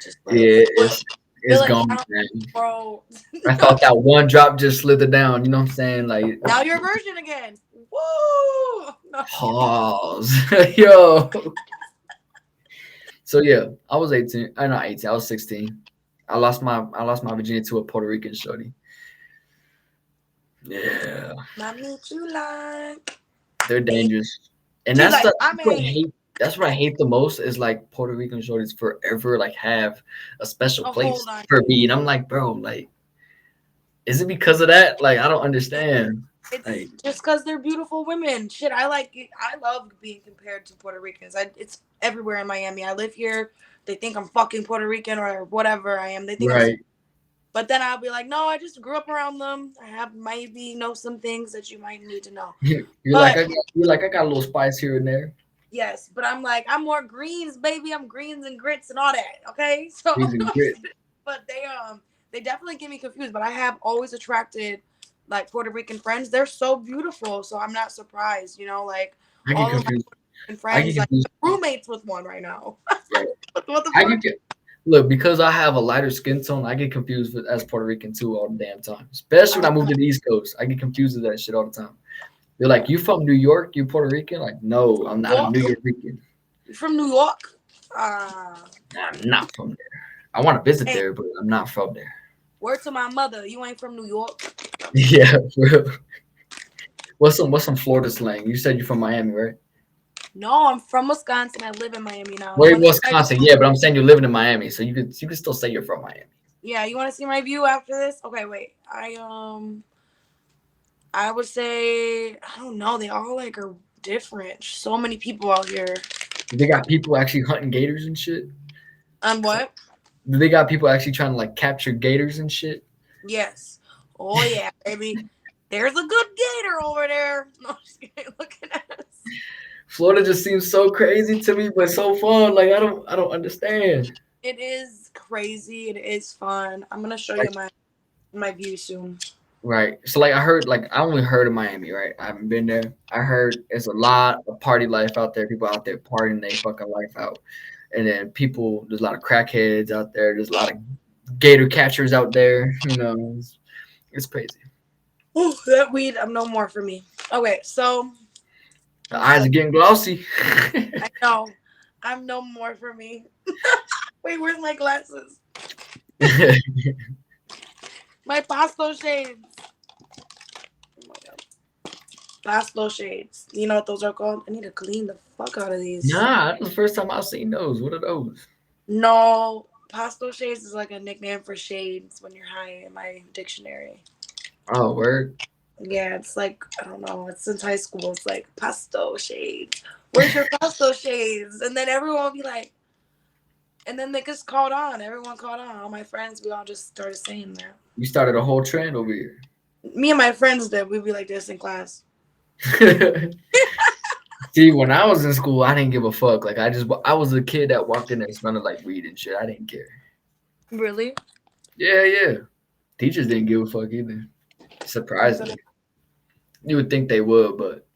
B: Just let
A: Yeah,
B: it
A: it's
B: fill it
A: gone,
B: down,
A: man.
B: bro.
A: I felt that one drop just slithered down. You know what I'm saying? Like,
B: Now you're a virgin again. Woo! No.
A: pause. Yo. So yeah, I was 18. I'm not 18. I was 16. I lost my virginity to a Puerto Rican shorty. Yeah,
B: Mommy, you like?
A: they're dangerous, and
B: She's
A: that's
B: like,
A: the
B: I
A: that's what I
B: mean,
A: hate. That's what I hate the most is like Puerto Rican shorties forever like have a special
B: oh,
A: place
B: hold on.
A: for me, and I'm like, bro, like, is it because of that? Like, I don't understand.
B: It's
A: Like,
B: just because they're beautiful women. Shit, I like it. I love being compared to Puerto Ricans. It's everywhere in Miami. I live here. They think I'm fucking Puerto Rican or whatever I am. They think I'm.
A: right?
B: But then I'll be like, no, I just grew up around them. I have maybe know some things that you might need to know.
A: You're like
B: But
A: I got a little spice here and there.
B: yes, but I'm like, I'm more greens, baby. I'm greens and grits and all that. Okay, so
A: These and grit.
B: but they definitely get me confused. But I have always attracted like Puerto Rican friends. They're so beautiful, so I'm not surprised. Like
A: I get
B: all of my
A: confused.
B: Puerto Rican
A: I get
B: friends, like
A: confused.
B: roommates with one right now.
A: Right.
B: What the
A: I
B: fuck?
A: get look because I have a lighter skin tone. I get confused as Puerto Rican too all the damn time. Especially when I moved to the East Coast, I get confused with that shit all the time. They're like, "You from New York? You Puerto Rican?" Like, no, I'm not a New
B: York?
A: York.
B: You from New York? Uh,
A: I'm not from there. I want to visit
B: hey,
A: there, but I'm not from there.
B: word to my mother. You ain't from New York.
A: Yeah, for real. What's some Florida slang? You said you're from Miami, right?
B: No, I'm from Wisconsin. I live in Miami now.
A: Well, Wisconsin, yeah, but I'm saying you're living in Miami, so you could still say you're from Miami.
B: Yeah, you want to see my view after this? Okay, wait. I would say I don't know. They all like are different. So many people out here.
A: They got people actually hunting gators and shit.
B: What?
A: They got people actually trying to like capture gators and shit.
B: Yes. Oh yeah, baby. There's a good gator over there. No, just kidding. Looking at us.
A: Florida just seems so crazy to me, but so fun. Like I don't understand.
B: It is crazy. It is fun. I'm gonna show
A: Like
B: you my view soon.
A: right. So like I heard like I only heard of Miami, right? I haven't been there. I heard it's a lot of party life out there. People out there partying their fucking life out. And then there's a lot of crackheads out there. There's a lot of gator catchers out there. It's crazy.
B: Ooh, that weed, I'm no more for me. Okay, so
A: The eyes are getting glossy.
B: I know I'm no more for me. Wait, where's my glasses? My Pasto shades. Oh my god. Pasto shades. You know what those are called? I need to clean the fuck out of these.
A: Nah, that's the first time I've seen those. What are those?
B: No, Pasto shades is like a nickname for shades when you're high in my dictionary.
A: Oh, word.
B: Yeah, it's like, I don't know, it's since high school. It's like Pasto shades. Where's your Pasto shades? And then everyone will be like, and then they just caught on. Everyone caught on. All my friends, we all just started saying that.
A: You started a whole trend over here.
B: Me and my friends did. We'd be like this in class.
A: See, when I was in school, I didn't give a fuck. Like I was a kid that walked in there smelling like weed and shit. I didn't care.
B: Really?
A: Yeah. Teachers didn't give a fuck either. Surprisingly, you would think they would, but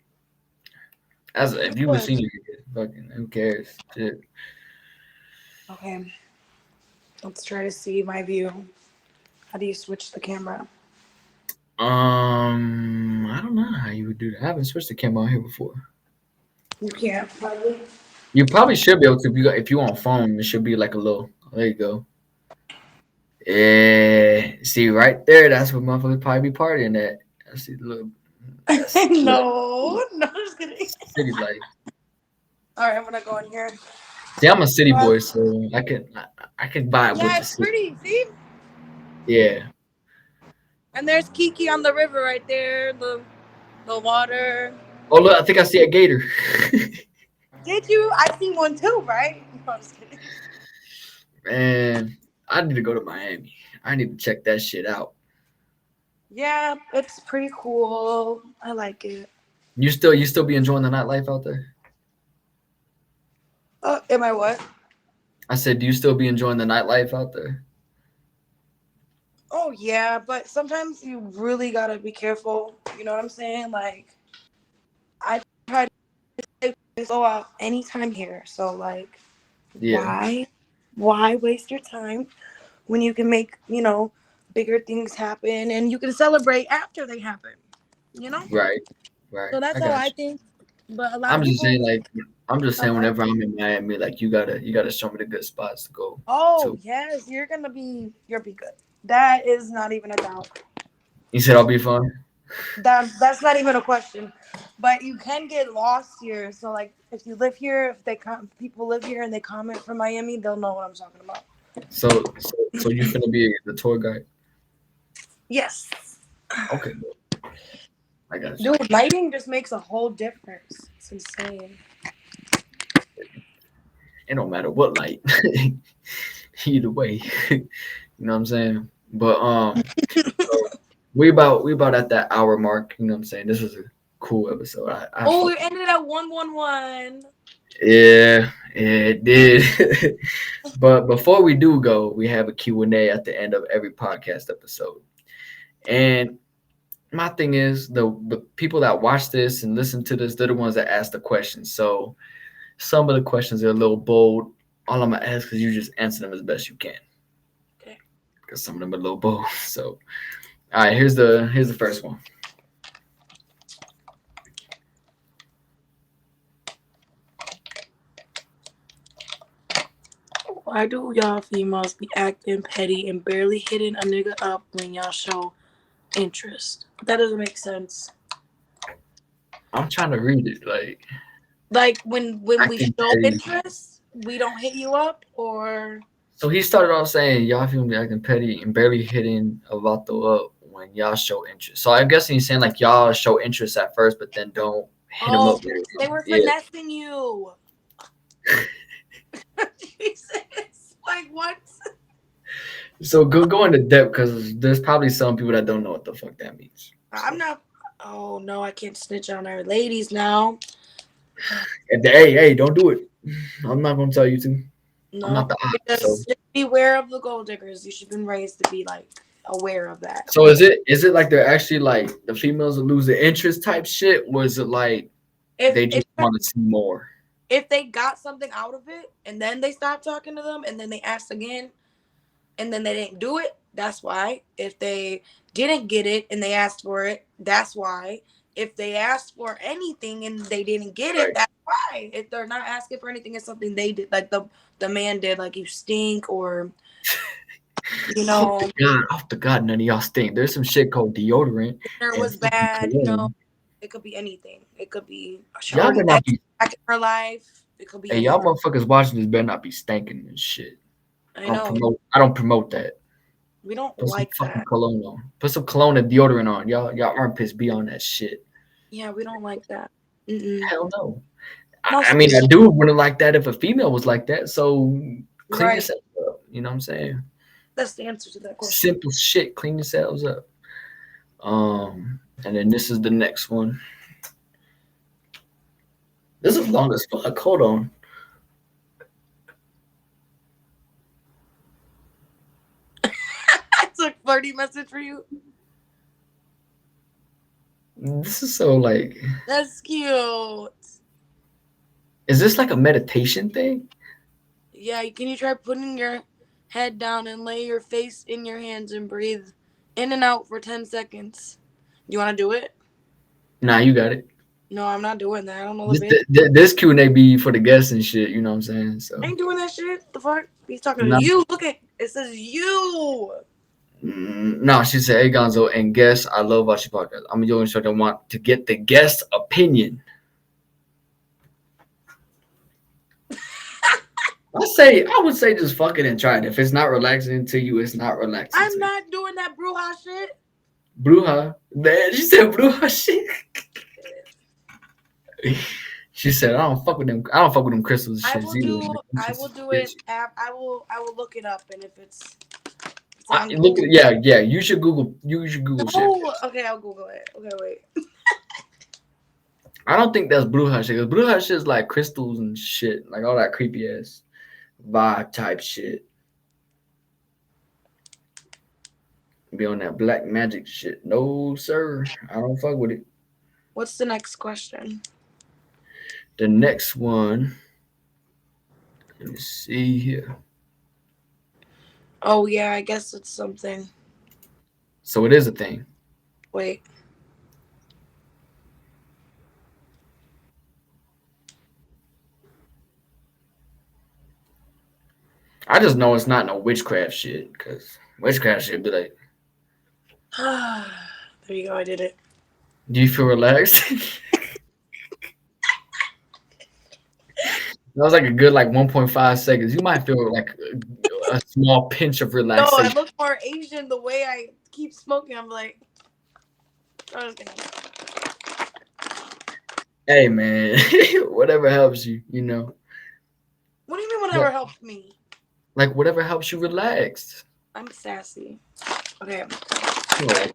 A: if you were senior, fucking who cares? Shit.
B: Okay. Let's try to see my view. How do you switch the camera?
A: I don't know how you would do that. I haven't switched the camera on here before.
B: You can't probably.
A: You probably should be able to if you on phone. It should be like a little. There you go. Yeah, see right there, that's where motherfuckers probably be partying at. I see the little that's
B: No, no, I'm just kidding.
A: city life.
B: All right, I'm gonna go in here.
A: See, I'm a city
B: Uh,
A: boy, so I can vibe with
B: yeah,
A: the
B: it's
A: city.
B: pretty. See,
A: Yeah.
B: and there's Kiki on the river right there. The water.
A: Oh look, I think I see a gator.
B: Did you? I seen one too, right? No, I'm just kidding.
A: Man, I need to go to Miami. I need to check that shit out.
B: Yeah, it's pretty cool. I like it.
A: You still be enjoying the nightlife out there?
B: Am I what?
A: I said, do you still be enjoying the nightlife out there?
B: Oh yeah, but sometimes you really gotta be careful. You know what I'm saying? Like I try to go out anytime here. So like,
A: Yeah.
B: why, why waste your time when you can make bigger things happen and you can celebrate after they happen. You know.
A: Right. Right.
B: So
A: I
B: that's how
A: got
B: I
A: you.
B: think. But a lot
A: I'm
B: of
A: just saying,
B: people.
A: like, I'm just saying,
B: Uh-huh.
A: whenever I'm in Miami, like, you gotta show me the good spots to go
B: Oh
A: to.
B: yes, you'll be good. That is not even a doubt.
A: You said I'll be fun.
B: That's not even a question. But you can get lost here. So like if you live here, if people live here and they comment from Miami, they'll know what I'm talking about.
A: So you finna be the tour guide?
B: Yes.
A: Okay, I got you.
B: Dude, lighting just makes a whole difference. It's insane.
A: It don't matter what light, either way. You know what I'm saying? But so we about at that hour mark. You know what I'm saying? This was a cool episode. I
B: Oh,
A: fuck.
B: we ended at 111.
A: Yeah, it did. But before we do go, we have a Q&A at the end of every podcast episode. And my thing is the people that watch this and listen to this, they're the ones that ask the questions. So some of the questions are a little bold. All I'm gonna ask is you just answer them as best you can.
B: Okay.
A: Because some of them are a little bold. So all right, here's the first one.
B: Why do y'all females be acting petty and barely hitting a nigga up when y'all show interest? That doesn't make sense.
A: I'm trying to read it.
B: Like when we
A: Acting
B: show
A: petty.
B: interest, we don't hit you up, or
A: So he started off saying y'all feel me acting petty and barely hitting a vato up when y'all show interest. So I'm guessing he's saying like y'all show interest at first, but then don't hit him
B: oh,
A: up later
B: they
A: on.
B: were
A: Yeah.
B: finessing you. Jesus, like what?
A: So go into depth because there's probably some people that don't know what the fuck that means.
B: I'm
A: So
B: not. Oh no, I can't snitch on our ladies now.
A: hey, don't do it. I'm not gonna tell you to. I'm
B: No,
A: not the op. So
B: just beware of the gold diggers. You should have been raised to be like aware of that.
A: so is it like they're actually like the females that lose the interest type shit? Or is it like
B: If
A: they
B: if
A: just want to see more?
B: if they got something out of it and then they stopped talking to them and then they asked again and then they didn't do it, that's why. If they didn't get it and they asked for it, that's why. If they asked for anything and they didn't get it,
A: Right.
B: that's why. If they're not asking for anything, it's something they did, like the man did, like you stink, or you know,
A: Off the god, none of y'all stink. There's some shit called deodorant
B: dinner
A: and
B: was
A: fucking
B: bad.
A: cologne.
B: It could be anything. It could be she
A: Y'all
B: already
A: better not
B: ex
A: be.
B: back in her life. It could be
A: Hey, y'all
B: anything.
A: motherfuckers watching this better not be stanking and shit. I
B: I
A: don't
B: know.
A: promote. I don't promote that.
B: We don't
A: Put some
B: like
A: fucking
B: that.
A: cologne on. Put some cologne and deodorant on. Y'all armpits be on that shit.
B: Yeah, we don't like that. Mm-mm.
A: Hell no.
B: No,
A: I mean, a dude wouldn't like that if a female was like that. So clean
B: right.
A: yourself up. You know what I'm saying?
B: That's the answer to that question.
A: Simple shit. Clean yourselves up. And then this is the next one. This is long as fuck. Hold on.
B: That's a flirty message for you.
A: This is so like.
B: That's cute.
A: Is this like a meditation thing?
B: Yeah, can you try putting your head down and lay your face in your hands and breathe in and out for 10 seconds? You want to do it?
A: Nah, you got it.
B: No, I'm not doing that. I don't know the
A: This
B: bitch.
A: this Q&A be for the guests and shit. You know what I'm saying?
B: I
A: So
B: ain't doing that shit. The fuck? He's talking to
A: no,
B: you. Look at it says you.
A: no. She said, "Hey Gonzo and guests, I love watching podcast. I'm doing so I want to get the guest opinion." I would say just fuck it and try it. If it's not relaxing to you, it's not relaxing
B: I'm
A: to you.
B: not doing that bruja shit.
A: Bruja. Man, she said bruja shit. She said, I don't fuck with them. I don't fuck with them crystals and shit either. Like, them
B: I
A: shits
B: will
A: is
B: do it.
A: bitch.
B: I will look it up, and if it's on
A: Look
B: Google.
A: at yeah. You should Google. You should Google shit.
B: No. Okay, I'll Google it. Okay, wait.
A: I don't think that's bruja shit. Cause bruja shit is like crystals and shit, like all that creepy ass vibe type shit. Be on that black magic shit. No sir, I don't fuck with it.
B: What's the next question?
A: The next one. Let me see here.
B: Oh yeah, I guess it's something.
A: So it is a thing.
B: Wait.
A: I just know it's not no witchcraft shit, cause witchcraft shit be like,
B: There you go. I did it.
A: do you feel relaxed? That was like a good like 1.5 seconds. You might feel like a small pinch of
B: No, I
A: relaxation.
B: look more Asian the way I keep smoking. I'm like, I'm just kidding.
A: Hey man, whatever helps you, you know.
B: What do you mean?
A: Yeah,
B: Whatever helps me.
A: like whatever helps you relax.
B: I'm sassy. Okay,
A: You know, like,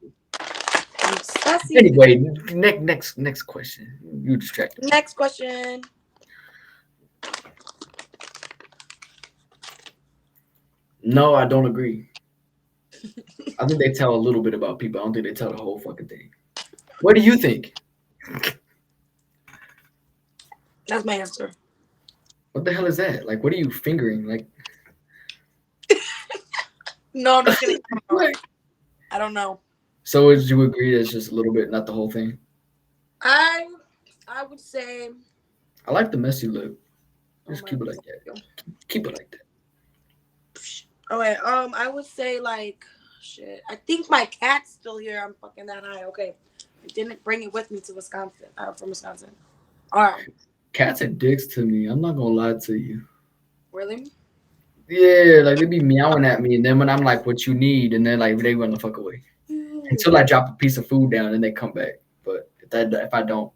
B: I'm sassy.
A: anyway, next question. You distracted me.
B: Next question.
A: No, I don't agree. I think they tell a little bit about people. I don't think they tell the whole fucking thing. What do you think?
B: That's my answer.
A: What the hell is that? Like, what are you fingering? Like,
B: No, I'm just kidding.
A: what?
B: I don't know.
A: So would you agree that it's just a little bit, not the whole thing?
B: I I would say.
A: I like the messy look.
B: Oh
A: Just
B: my
A: keep it like that. Keep it like that.
B: Okay, I would say like shit. I think my cat's still here. I'm fucking that high. Okay. I didn't bring it with me to Wisconsin. From Wisconsin. Alright.
A: Cats are dicks to me. I'm not gonna lie to you.
B: Really?
A: Yeah, like they be meowing at me, and then when I'm like, "What you need?" and then like they run the fuck away until I drop a piece of food down and they come back. But if I don't,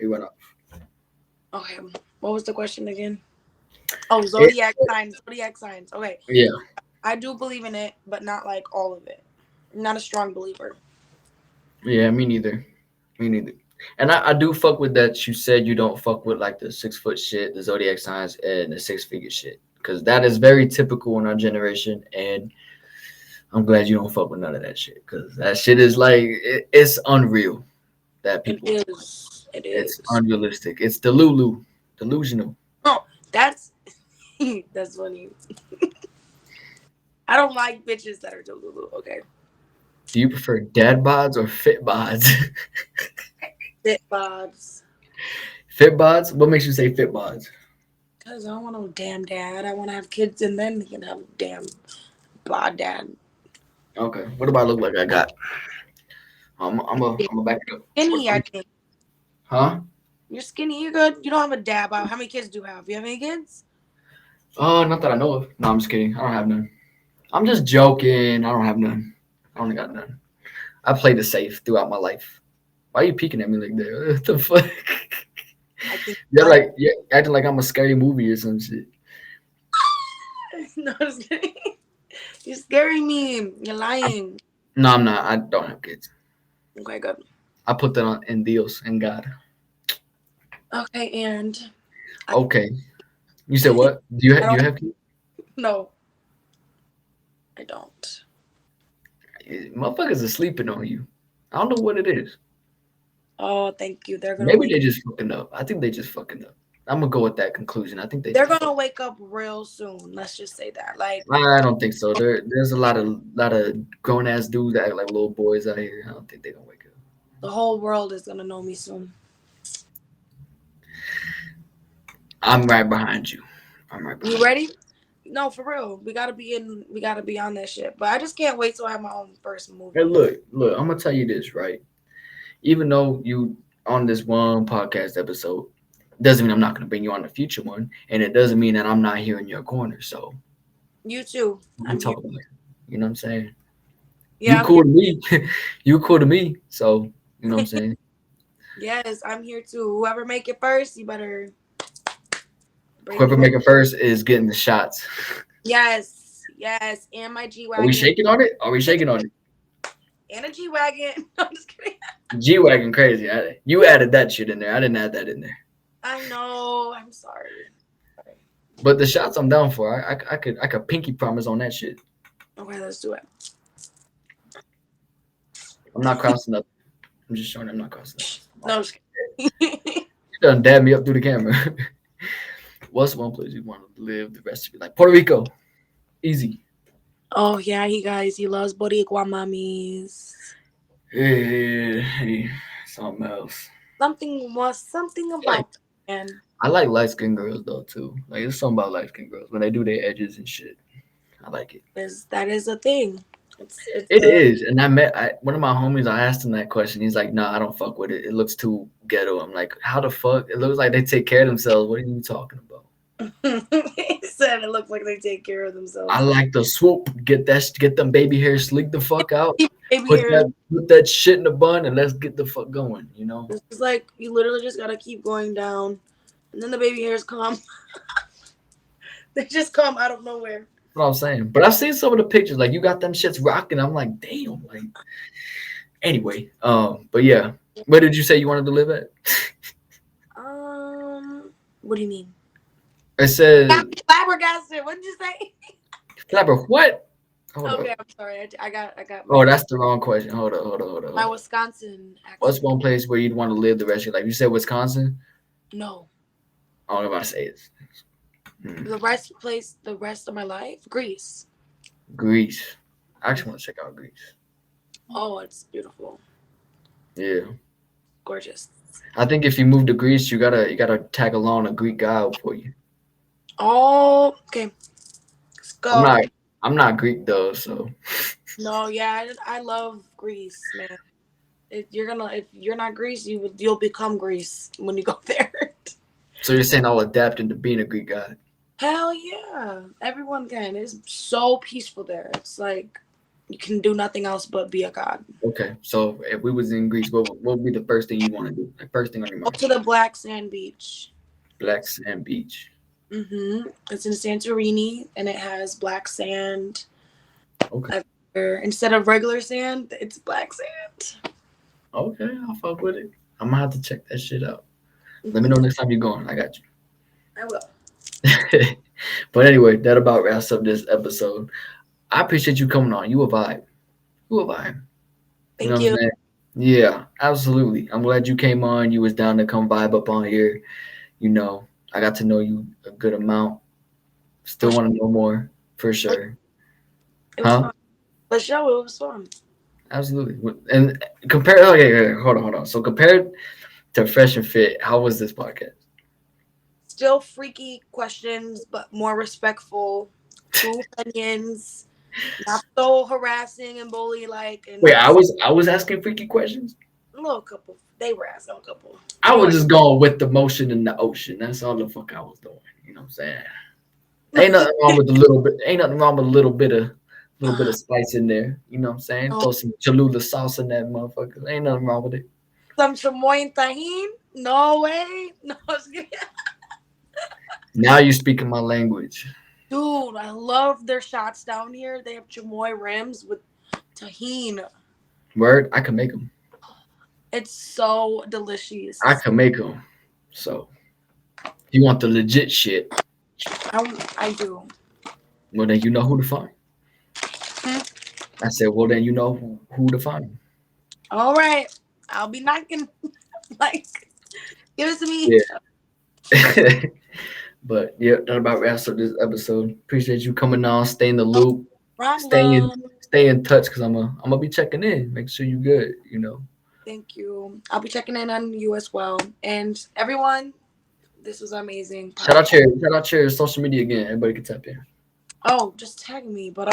A: they run off.
B: Okay. What was the question again? Oh, zodiac signs. Zodiac signs. Okay.
A: Yeah,
B: I do believe in it, but not like all of it. I'm not a strong believer.
A: yeah, me neither. Me neither. And I do fuck with that. You said you don't fuck with like the 6 foot shit, the zodiac signs, and the 6 figure shit, because that is very typical in our generation. And I'm glad you don't fuck with none of that shit, because that shit is like it's unreal. That
B: It
A: people,
B: is. It
A: it's
B: is.
A: unrealistic. It's delusional.
B: Oh, that's that's funny. I don't like bitches that are delulu. Okay.
A: Do you prefer dad bods or fit bods?
B: Fit bods.
A: Fit bods? What makes you say fit bods?
B: Cause I don't want no damn dad. I want to have kids and then they can have a damn bod dad.
A: Okay. What do I look like I got? I'm a back it up.
B: Skinny, I think.
A: Huh?
B: You're skinny. You're good. You don't have a dad bod. How many kids do you have? You have any kids?
A: Not that I know of. No, I'm just kidding. I don't have none. I'm just joking. I don't have none. I only got none. I played it safe throughout my life. Why are you peeking at me like that? What the fuck?
B: I think.
A: You're acting like I'm a scary movie or some shit.
B: No, I'm just kidding. You're scaring me. You're lying.
A: No, I'm not. I don't have kids.
B: Okay, good.
A: I put that on in Dios and God.
B: Okay, and
A: Okay. You said what? Do
B: I
A: you
B: don't.
A: have kids?
B: No, I don't.
A: Motherfuckers are sleeping on you. I don't know what it is.
B: Oh, thank you. They're gonna
A: Maybe
B: wake.
A: they just fucking up. I think they just fucking up. I'm gonna go with that conclusion. I think they
B: They're
A: just
B: gonna
A: fuck.
B: wake up real soon. Let's just say that. Like
A: I don't think so. There's a lot of grown ass dudes that act like little boys out here. I don't think they gonna wake up.
B: the whole world is gonna know me soon.
A: I'm right behind you. I'm right
B: You
A: behind you.
B: ready? No, for real. We gotta be in. We gotta be on that shit. But I just can't wait till I have my own first
A: Hey,
B: movie.
A: look. I'm gonna tell you this, right? Even though you on this one podcast episode, doesn't mean I'm not gonna bring you on the future one, and it doesn't mean that I'm not here in your corner. So
B: You too.
A: we
B: I'm here.
A: talk about it. You know what I'm saying? You
B: Yeah, I'm here.
A: cool to me. You cool to me. So you know what I'm saying?
B: Yes, I'm here too. Whoever make it first, you better bring me
A: Whoever
B: back.
A: make it first is getting the shots.
B: Yes, yes, and my G
A: Are we
B: wagon,
A: shaking on it? Are we shaking on it?
B: and a G wagon. I'm just kidding.
A: G wagon crazy. You added that shit in there. I didn't add that in there.
B: I know. I'm sorry. Sorry.
A: But the shots I'm down for. I could pinky promise on that shit.
B: Okay, let's do it.
A: I'm not crossing up. I'm just showing I'm not crossing up.
B: No, I'm just kidding.
A: You done dab me up through the camera. What's one place you want to live the rest of your life? Puerto Rico. Easy.
B: Oh yeah, he loves Boricua mamis.
A: Hey, something else.
B: Something
A: Like
B: about and
A: I like light skinned girls though too. Like it's something about light skinned girls when they do their edges and shit. I like it.
B: is that is a thing. It's
A: It
B: a
A: is, and one of my homies. I asked him that question. He's like, "No, I don't fuck with it. It looks too ghetto." I'm like, "How the fuck? It looks like they take care of themselves. What are you talking about?"
B: he said it looks like they take care of
A: I
B: themselves.
A: like the swoop. Get them baby hairs sleek the fuck out.
B: Baby
A: Put
B: hairs.
A: that shit in the bun and let's get the fuck going. You know.
B: It's like you literally just gotta keep going down, and then the baby hairs come. They just come out of nowhere.
A: That's what I'm saying. But I've seen some of the pictures. Like you got them shits rocking. I'm like, damn. Like anyway. But yeah. Where did you say you wanted to live at?
B: What do you mean?
A: It says
B: I'm flabbergasted. What did you say?
A: Flapper. What? Hold up.
B: Okay, I'm sorry. I got
A: Oh,
B: my
A: that's the wrong question. Hold
B: my
A: up.
B: Wisconsin
A: What's
B: accent.
A: one place where you'd want to live the rest of your life? You said Wisconsin.
B: No,
A: I don't know about to say it. Hmm.
B: the rest of my life, Greece.
A: Greece. I actually want to check out Greece.
B: Oh, it's beautiful,
A: Yeah.
B: gorgeous.
A: I think if you move to Greece, you gotta tag along a Greek guy for you.
B: Oh, okay. Let's
A: I'm
B: go.
A: not I'm not Greek though, so
B: No, yeah, I love Greece, man. If you're not Greece, you'll become Greece when you go there.
A: so you're saying I'll adapt into being a Greek guy.
B: Hell yeah, everyone can. It's so peaceful there. It's like you can do nothing else but be a god.
A: Okay. So if we was in Greece, what would be the first thing you want to do? Like first thing on your
B: Go
A: mind?
B: to the black sand beach.
A: Black sand beach.
B: It's in Santorini, and it has black sand.
A: Okay.
B: Instead of regular sand, it's black sand.
A: Okay, I'll fuck with it. I'm gonna have to check that shit out. Let me
B: Mhm.
A: know next time you're going. I got
B: I will.
A: you. But anyway, that about wraps up this episode. I appreciate you coming on. You a vibe. You a vibe. You know
B: Thank
A: what I'm
B: you.
A: saying? Yeah, absolutely. I'm glad you came on. You was down to come vibe up on here. You know, I got to know you a good amount. Still want to know more for sure.
B: It was
A: Huh?
B: fun. The show, it was fun.
A: Absolutely. And compare. Okay, hold on. So compared to Fresh and Fit, how was this podcast?
B: Still freaky questions, but more respectful. True opinions. Not so harassing and bully like, and
A: Wait,
B: not
A: I was asking freaky questions.
B: a little couple. They were asking a couple.
A: I
B: You
A: was just going with the motion in the ocean. That's all the fuck I was doing. You know what I'm saying? Ain't
B: were.
A: nothing wrong with a little bit. Ain't nothing wrong with a little bit of spice in there. You know what I'm saying?
B: No.
A: Throw some Cholula sauce in that motherfucker. Ain't nothing wrong with it.
B: Some chamoy and tahine? No way. No, I was kidding.
A: Now you speaking my language.
B: Dude, I love their shots down here. They have chamoy rims with tahine.
A: Word, I can make them.
B: It's so
A: I
B: delicious.
A: can make them. So if you want the legit shit,
B: I do.
A: well then you know who to find.
B: Hmm?
A: I said, well then you know who to find.
B: All right. I'll be knocking. Like, give it to me.
A: Yeah. But yeah, that about wraps up this episode. Appreciate you coming on. Stay in the loop. Stay in
B: Problem.
A: stay in touch because I'm gonna be checking in. Make sure you good. You know.
B: Thank you. I'll be checking in on you as well. And everyone, This was amazing
A: Shout out
B: podcast.
A: your shout out your social media again. Everybody can tap in.
B: Oh, just tag me. But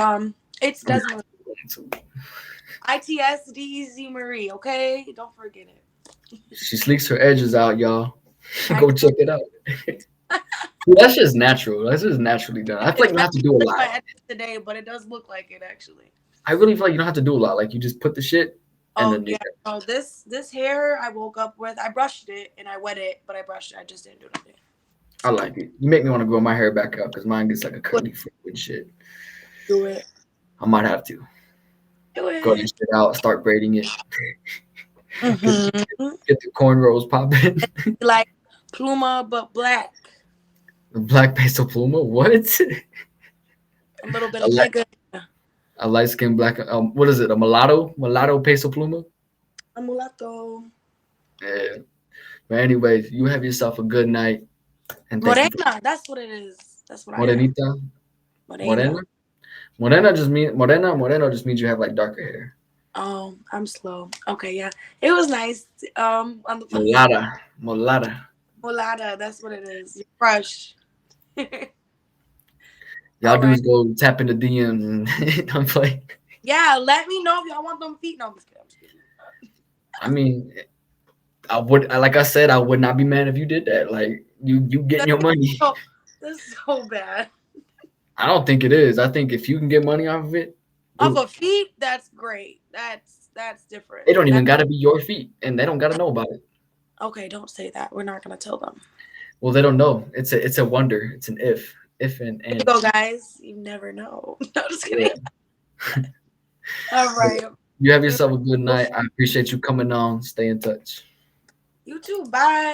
B: it's
A: I mean,
B: Desmarie. ITSDZ Marie. Okay, don't forget it.
A: she sleeks her edges out, y'all.
B: I
A: Go check it out. Dude, that's just natural. That's just naturally done. I feel like
B: it's
A: you don't
B: I
A: have to
B: didn't
A: do a
B: touch
A: lot.
B: my edges today, but it does look like it actually.
A: I really feel like you don't have to do a lot. Like you just put the shit and
B: Oh
A: then
B: yeah. Oh, this hair I woke up with. I brushed it and I wet it, but I brushed it. I just didn't do nothing.
A: I like it. You make me want to grow my hair back out because mine gets like a
B: Do
A: curly frizz and shit.
B: it.
A: I might have to
B: Do
A: grow this
B: it.
A: shit out, start braiding it, get,
B: Mm-hmm.
A: get the cornrows popping.
B: Like Pluma, but black.
A: The black peso pluma. What?
B: A little bit
A: A
B: of
A: light,
B: nigga.
A: a light skinned black. What is it? A mulatto? Mulatto peso pluma.
B: A mulatto.
A: Yeah. But anyways, you have yourself a good night, and thank you for
B: Morena. That's what it is. That's what I am.
A: Morenita.
B: Morena.
A: Morena. Morena just means you have like darker hair.
B: Oh, I'm slow. Okay, yeah. It was nice. On the
A: Mulata.
B: mulata. That's what it is. You're fresh.
A: Y'all
B: All right.
A: dudes go tap into DMs and don't play.
B: Yeah, let me know if y'all want them feet. No, I'm just kidding. I'm just kidding.
A: I mean, I would like I said, I would not be mad if you did that. Like you getting your money.
B: Oh, this is so bad.
A: I don't think it is. I think if you can get money off of it,
B: Off
A: do
B: of
A: it.
B: feet, that's great. That's different.
A: It don't even gotta be your feet, and they don't gotta know about it.
B: Okay, don't say that. We're not gonna tell them.
A: Well, they don't know. It's a wonder. It's an if
B: There you go, guys. You never know. No, just kidding.
A: Yeah.
B: All right.
A: You have yourself a good night. I appreciate you coming on. Stay in touch.
B: You too. Bye.